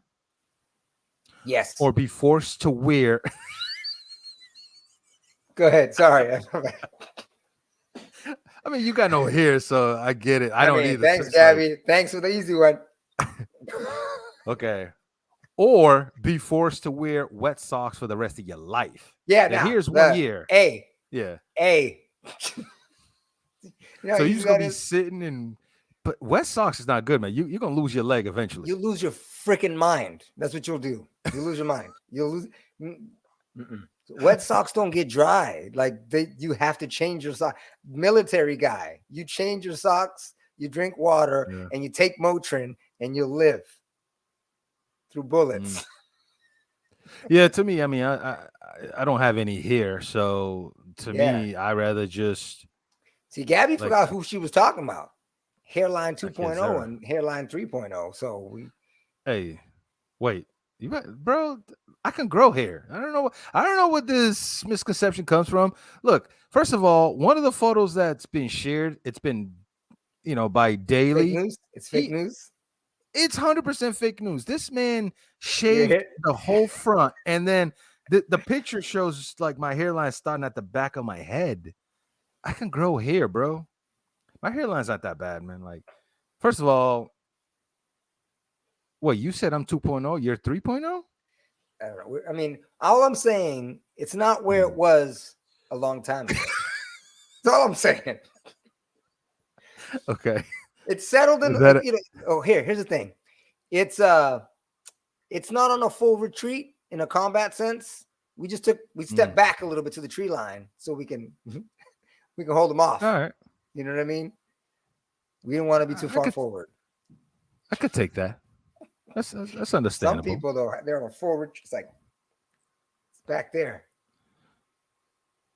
Yes. or be forced to wear. Go ahead. Sorry. I mean, you got no hair, so I get it. I don't mean, either. thanks, So it's like, Gabby. Thanks for the easy one. okay. Or be forced to wear wet socks for the rest of your life. Yeah. Now, Now, here's 1 year. A. Yeah. You know So how you're easy just gonna that be is? sitting in, but wet socks is not good, man. You're gonna lose your leg eventually. You lose your freaking mind. That's what you'll do. You lose your mind. You'll lose. Mm-mm. Wet socks don't get dry. Like you have to change your sock. Military guy, you change your socks, you drink water, Yeah. and you take Motrin, and you live through bullets. Yeah, to me, I mean, I don't have any hair, so to me, I rather just See, Gabby like, forgot who she was talking about. Hairline yes, 2.0 sir. and Hairline 3.0. So Hey, wait, bro, I can grow hair. I don't know what this misconception comes from. Look, first of all, one of the photos that's been shared, it's been, by fake Daily. news. It's fake news. It's 100% fake news. This man Yeah. shaved the whole front, and then the picture shows like my hairline starting at the back of my head. I can grow hair, bro. My hairline's not that bad, man. Like, first of all, wait, you said I'm 2.0, you're 3.0? I don't know. I mean, all I'm saying, it's not where it was a long time ago. That's all I'm saying. Okay. It's settled in. Here's the thing. It's not on a full retreat in a combat sense. We stepped back a little bit to the tree line so we can hold them off. All right. You know what I mean? We didn't want to be too far forward. I could take that. That's understandable. Some people though, they're on a forward. It's like it's back there.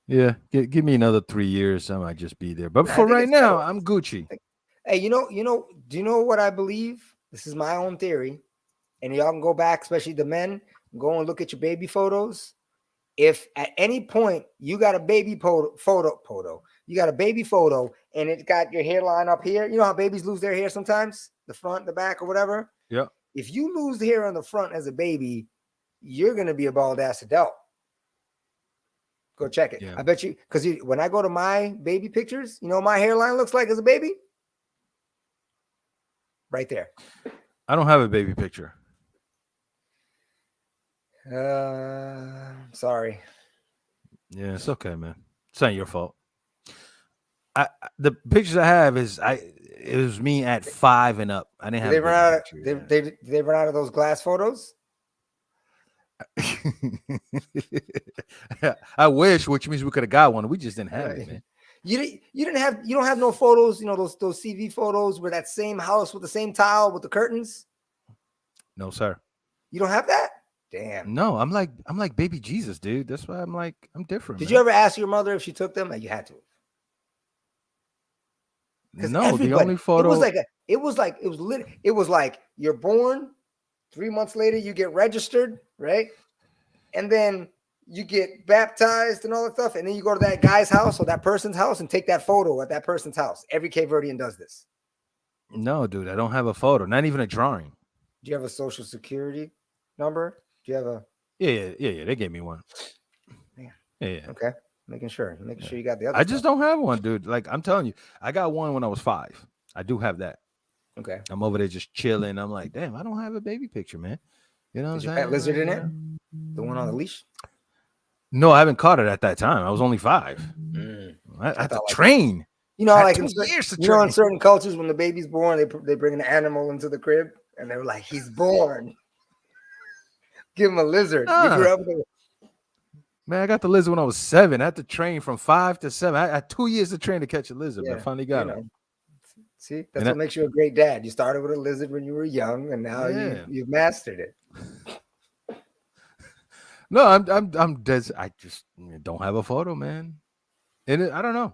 Yeah, give me another 3 years, I might just be there. But for right now, I'm Gucci. Hey, do you know what I believe? This is my own theory, and y'all can go back, especially the men, go and look at your baby photos. If at any point you got a baby photo, you got a baby photo, and it got your hairline up here. You know how babies lose their hair sometimes, the front, the back, or whatever. Yeah. If you lose the hair on the front as a baby, you're gonna be a bald ass adult. Go check it. Yeah. I bet you, because when I go to my baby pictures, you know what my hairline looks like as a baby? Right there. I don't have a baby picture. Sorry. Yeah, it's okay, man. It's not your fault. The pictures I have it was me at 5 and up. I didn't have. They run out of those glass photos. I wish, which means we could have got one. We just didn't have it, man. You don't have no photos. You know those CV photos where that same house with the same tile with the curtains. No, sir. You don't have that. Damn. No, I'm like baby Jesus, dude. That's why I'm different. Did you ever ask your mother if she took them? You had to. No, the only photo. It was like you're born. 3 months later, you get registered, right? And then you get baptized and all that stuff. And then you go to that guy's house or that person's house and take that photo at that person's house. Every Cape Verdean does this. No, dude, I don't have a photo. Not even a drawing. Do you have a social security number? Do you have a? Yeah. They gave me one. Yeah. Okay. Making sure you got the other. I just don't have one, dude. Like I'm telling you, I got one when I was 5. I do have that. Okay. I'm over there just chilling. I'm like, damn, I don't have a baby picture, man. You know what I'm saying? Pet lizard in it? The one on the leash? No, I haven't caught it at that time. I was only 5. I had to train. You know, like in certain cultures, when the baby's born, they bring an animal into the crib, and they're like, he's born. Give him a lizard. You grew up with Man, I got the lizard when I was 7. I had to train from 5 to 7. I had 2 years to train to catch a lizard, but I finally got him. See, that's what makes you a great dad. You started with a lizard when you were young, and now you've mastered it. No, I'm dead. I just don't have a photo, man. And I don't know.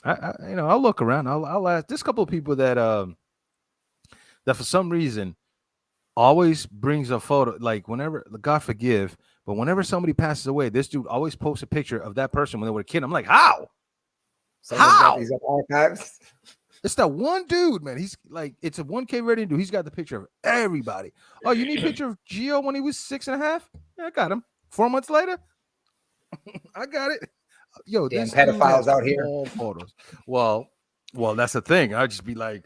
I'll look around. I'll ask. There's a couple of people that for some reason always brings a photo. Like whenever, God forgive, but whenever somebody passes away, this dude always posts a picture of that person when they were a kid. I'm like, how? Someone's got How? these up archives. It's that one dude, man. He's like, it's a 1K rating dude. He's got the picture of everybody. Oh, you need a picture of Gio when he was 6.5? Yeah, I got him. 4 months later, I got it. Yo, Damn this dude pedophiles has out here. all photos. Well, that's the thing. I'd just be like,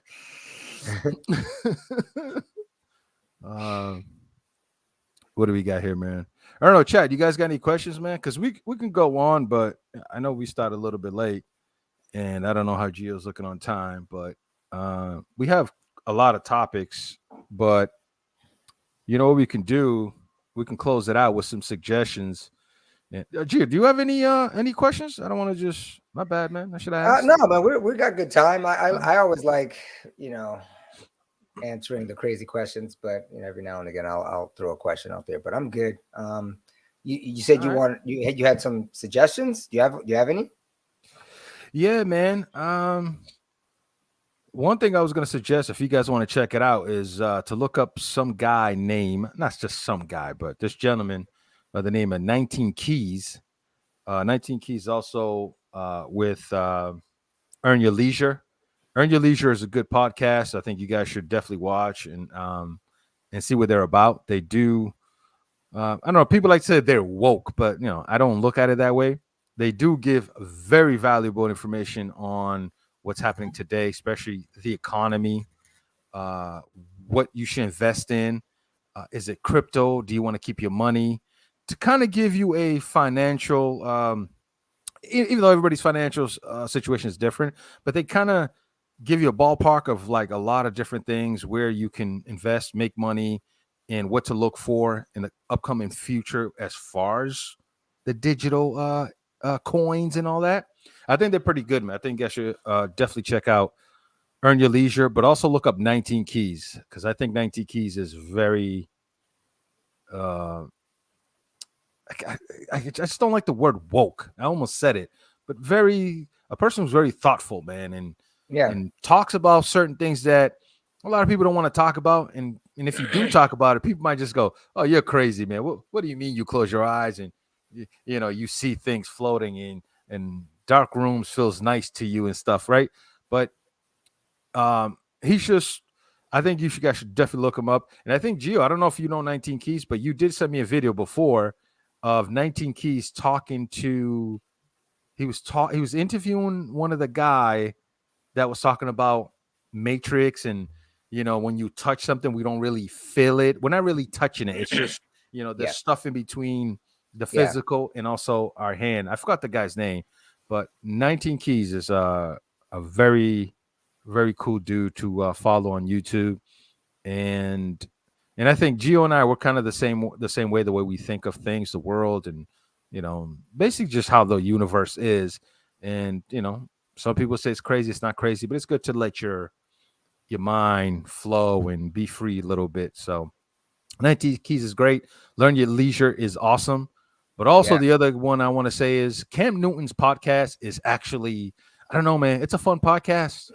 what do we got here, man? I don't know, Chad. You guys got any questions, man? Because we can go on, but I know we started a little bit late, and I don't know how Gio's looking on time, but we have a lot of topics. But you know what we can do? We can close it out with some suggestions. And, Gio, do you have any questions? I don't want to just. My bad, man. I should have asked. No, but we got good time. I always like, answering the crazy questions, but every now and again I'll throw a question out there. But I'm good. You said you want you had some suggestions. Do you have any? Yeah, man. One thing I was going to suggest, if you guys want to check it out, is to look up some guy name, not just some guy, but this gentleman by the name of 19 Keys. 19 Keys also with Earn Your Leisure. Earn Your Leisure is a good podcast. I think you guys should definitely watch and see what they're about. They do. I don't know. People like to say they're woke, but I don't look at it that way. They do give very valuable information on what's happening today, especially the economy, what you should invest in. Is it crypto? Do you want to keep your money? To kind of give you a financial, even though everybody's financial situation is different, but they kind of give you a ballpark of like a lot of different things where you can invest, make money, and what to look for in the upcoming future as far as the digital coins and all that. I think they're pretty good, man. I think I should definitely check out Earn Your Leisure, but also look up 19 Keys, because I think 19 Keys is very I just don't like the word woke. I almost said it, but a person who's very thoughtful, man, and talks about certain things that a lot of people don't want to talk about. And if you do talk about it, people might just go, "Oh, you're crazy, man. What do you mean you close your eyes and you see things floating in and dark rooms feels nice to you and stuff, right?" But he's just. I think you guys should definitely look him up. And I think Gio, I don't know if you know 19 Keys, but you did send me a video before of 19 Keys talking to. He was interviewing one of the guy that was talking about Matrix and when you touch something, we don't really feel it. We're not really touching it. It's just there's stuff in between the physical and also our hand. I forgot the guy's name, but 19 Keys is a very, very cool dude to follow on YouTube. And I think Gio and I were kind of the same way, the way we think of things, the world, and basically just how the universe is. And some people say it's crazy. It's not crazy, but it's good to let your mind flow and be free a little bit. So 19 Keys is great. Learn Your Leisure is awesome. But also the other one I want to say is Cam Newton's podcast is actually, I don't know, man. It's a fun podcast.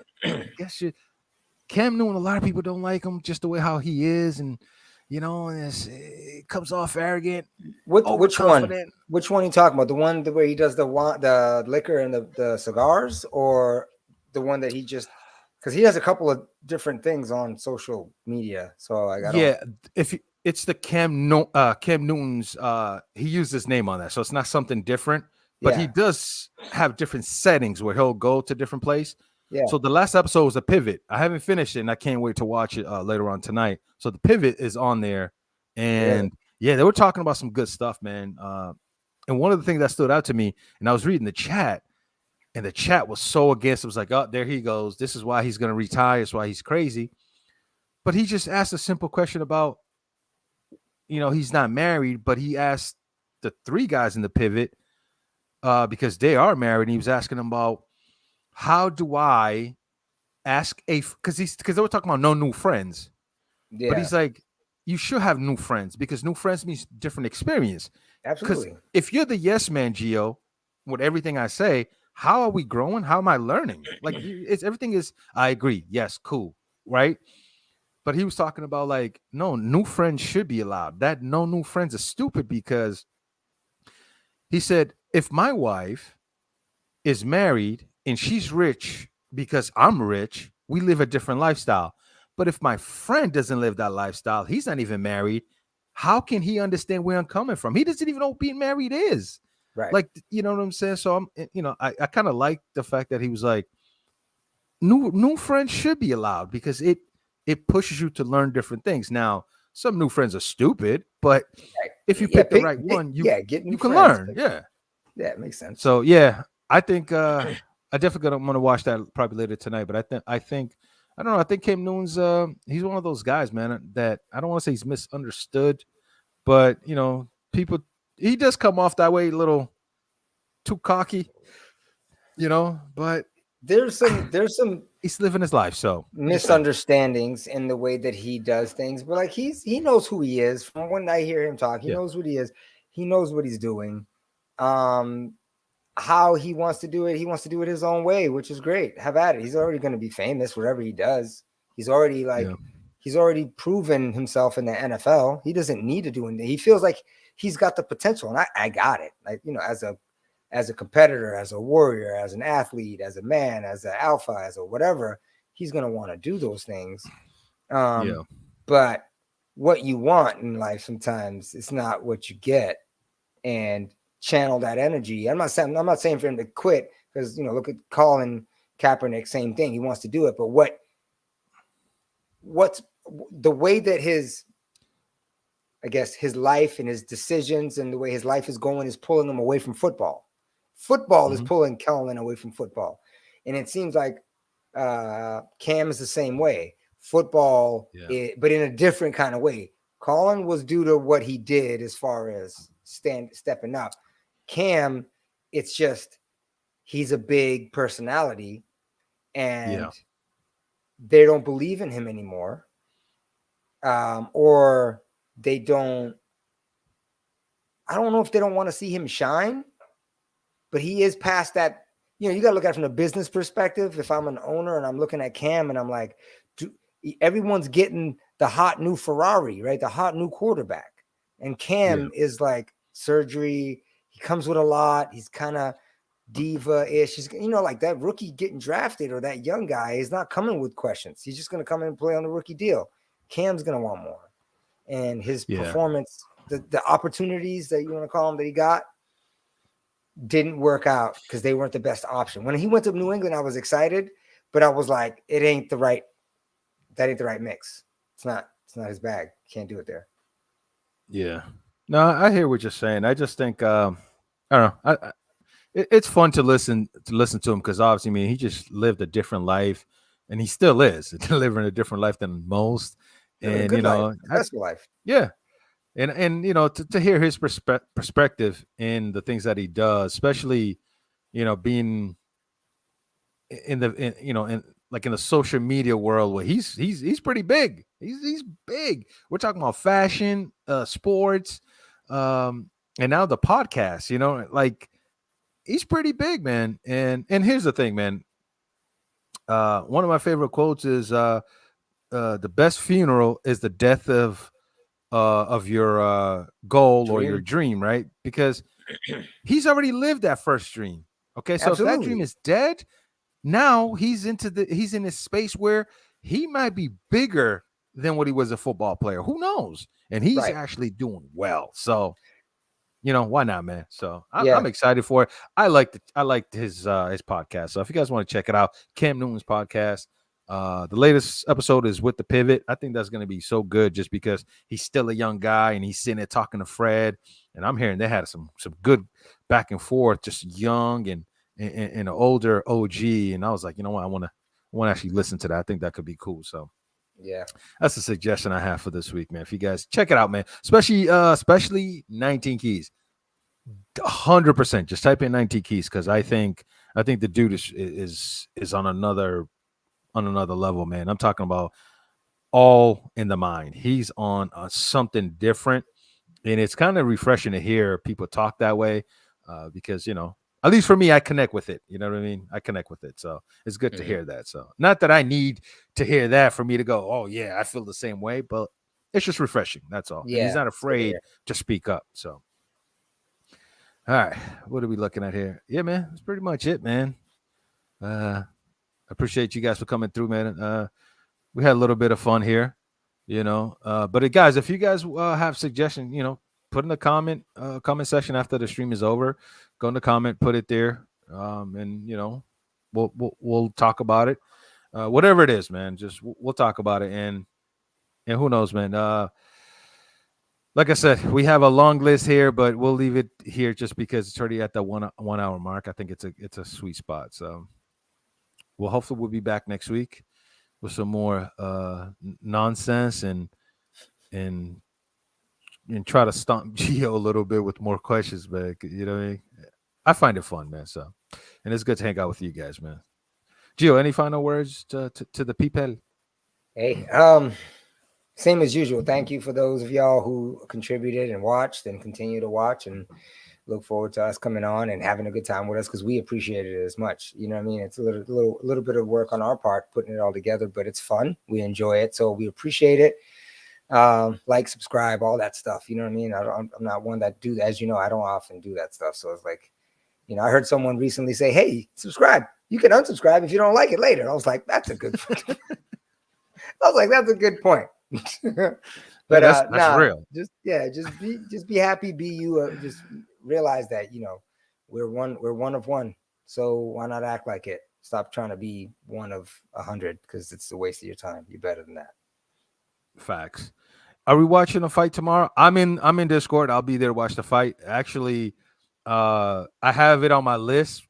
Cam Newton, a lot of people don't like him just the way how he is. And, it comes off arrogant. Which one? Which one are you talking about? The one where he does the liquor and the cigars, or the one that he just, because he has a couple of different things on social media. So it's the Cam Newton's. He used his name on that, so it's not something different. But he does have different settings where he'll go to different place. Yeah. So the last episode was a pivot. I haven't finished it, and I can't wait to watch it later on tonight. So the pivot is on there, and they were talking about some good stuff, man. And one of the things that stood out to me, and I was reading the chat, and the chat was so against. It was like, "Oh, there he goes. This is why he's going to retire. It's why he's crazy." But he just asked a simple question about, he's not married, but he asked the three guys in the pivot because they are married, and he was asking them about, how do I ask because they were talking about no new friends. Yeah. But he's like, you should have new friends because new friends means different experience. Absolutely. Because if you're the yes man, Gio, with everything I say, how are we growing? How am I learning? Like everything is, I agree. Yes, cool. Right. But he was talking about like, no, new friends should be allowed. That no new friends is stupid because he said, if my wife is married and she's rich because I'm rich. We live a different lifestyle. But if my friend doesn't live that lifestyle, he's not even married. How can he understand where I'm coming from? He doesn't even know what being married is. Right. Like, you know what I'm saying? So I kind of like the fact that he was like, new friends should be allowed because it pushes you to learn different things. Now, some new friends are stupid, but Right. if you Yeah. pick the right one, you Get new you can friends. learn. Yeah. Yeah, it makes sense. So yeah, I think I definitely gonna want to watch that probably later tonight. But I think I don't know. I think Cam Newton's he's one of those guys, man, that I don't want to say he's misunderstood, but people he does come off that way a little too cocky, but There's some he's living his life. So I'm just saying. misunderstandings in the way that he does things, but like he knows who he is. From when I hear him talk, he Yeah. knows what he is. He knows what he's doing. Um, how he wants to do it, he wants to do it his own way, which is great. Have at it. He's already going to be famous, whatever he does. He's already Yeah. he's already proven himself in the NFL. He doesn't need to do anything. He feels like he's got the potential, and I got it. Like, as a competitor, as a warrior, as an athlete, as a man, as an alpha, as a whatever, he's going to want to do those things. Yeah. But what you want in life sometimes it's not what you get, and channel that energy. I'm not saying for him to quit, because look at Colin Kaepernick, same thing. He wants to do it, but what's the way that his life and his decisions and the way his life is going is pulling him away from football. Football is pulling Kellen away from football. And it seems like Cam is the same way. Football, but in a different kind of way. Colin was due to what he did as far as stepping up. Cam, it's just he's a big personality, and they don't believe in him anymore. Or they don't, I don't know if they don't want to see him shine, but he is past that. You got to look at it from a business perspective. If I'm an owner and I'm looking at Cam and I'm like, everyone's getting the hot new Ferrari, right? The hot new quarterback. And Cam is like surgery. He comes with a lot. He's kind of diva-ish. He's, like that rookie getting drafted or that young guy is not coming with questions. He's just going to come in and play on the rookie deal. Cam's going to want more. And his performance, the opportunities that you want to call them that he got, didn't work out because they weren't the best option. When he went to New England, I was excited, but I was like, that ain't the right mix. It's not his bag. Can't do it there. Yeah. No, I hear what you're saying. I just think I don't know. It's fun to listen to him because obviously, I mean, he just lived a different life, and he still is delivering a different life than most. And successful life. Yeah, and to hear his perspective in the things that he does, especially being in the social media world where he's pretty big. He's big. We're talking about fashion, sports, and now the podcast. Like he's pretty big, man. And here's the thing, man. One of my favorite quotes is the best funeral is the death of your goal or your dream, right? Because he's already lived that first dream. Okay, so Absolutely. if that dream is dead, now he's in this space where he might be bigger than what he was a football player. Who knows? And he's actually doing well. So, why not, man? So I'm excited for it. I liked his podcast. So if you guys want to check it out, Cam Newton's podcast. The latest episode is with the pivot. I think that's going to be so good just because he's still a young guy and he's sitting there talking to Fred. And I'm hearing they had some good back and forth, just young and an older OG. And I was like, you know what? I want to actually listen to that. I think that could be cool. So yeah, that's a suggestion I have for this week, man. If you guys check it out, man, especially 19 Keys, 100%. Just type in 19 Keys because I think the dude is on another level, man. I'm talking about all in the mind. He's on something different, and it's kind of refreshing to hear people talk that way because at least for me, I connect with it. You know what I mean? I connect with it, so it's good to hear that. So not that I need to hear that for me to go, oh yeah, I feel the same way, but it's just refreshing. That's all. Yeah, and he's not afraid to speak up. So all right, what are we looking at here? Yeah, man, that's pretty much it, man. Appreciate you guys for coming through, man. We had a little bit of fun here, but guys, if you guys have suggestions, put in the comment section after the stream is over. Go in the comment, put it there, and we'll talk about it. Whatever it is, man, just we'll talk about it, and who knows, man. Like I said, we have a long list here, but we'll leave it here just because it's already at the 1 hour mark. I think it's a sweet spot. So hopefully we'll be back next week with some more nonsense and try to stomp Gio a little bit with more questions, man. You know what I mean? I find it fun, man. So, and it's good to hang out with you guys, man. Gio, any final words to the people? Hey, same as usual. Thank you for those of y'all who contributed and watched and continue to watch, and look forward to us coming on and having a good time with us, because we appreciate it as much. You know what I mean? It's a little bit of work on our part putting it all together, but it's fun. We enjoy it, so we appreciate it. Like, subscribe, all that stuff. You know what I mean? I'm not one that do that. As you know, I don't often do that stuff. So it's like, I heard someone recently say, "Hey, subscribe. You can unsubscribe if you don't like it later." I was like, that's a good that's a good point. But that's real. Just be happy, be you. Just realize that we're one of one. So why not act like it? Stop trying to be one of 100, because it's a waste of your time. You're better than that. Facts. Are we watching a fight tomorrow? I'm in Discord. I'll be there to watch the fight. Actually, I have it on my list.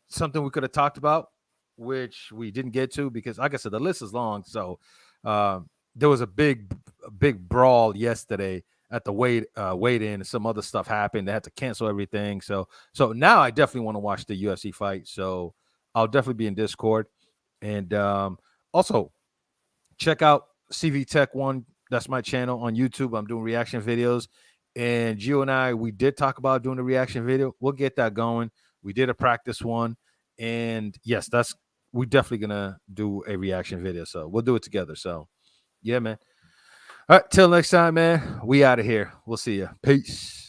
Something we could have talked about, which we didn't get to because, like I said, the list is long. So there was a big brawl yesterday at the weigh-in, and some other stuff happened. They had to cancel everything. So now I definitely want to watch the UFC fight. So I'll definitely be in Discord. And also check out CV Tech 1. That's my channel on YouTube. I'm doing reaction videos. And Gio and I, we did talk about doing a reaction video. We'll get that going. We did a practice one. And yes, we're definitely going to do a reaction video. So we'll do it together. So yeah, man. All right. Till next time, man. We out of here. We'll see you. Peace.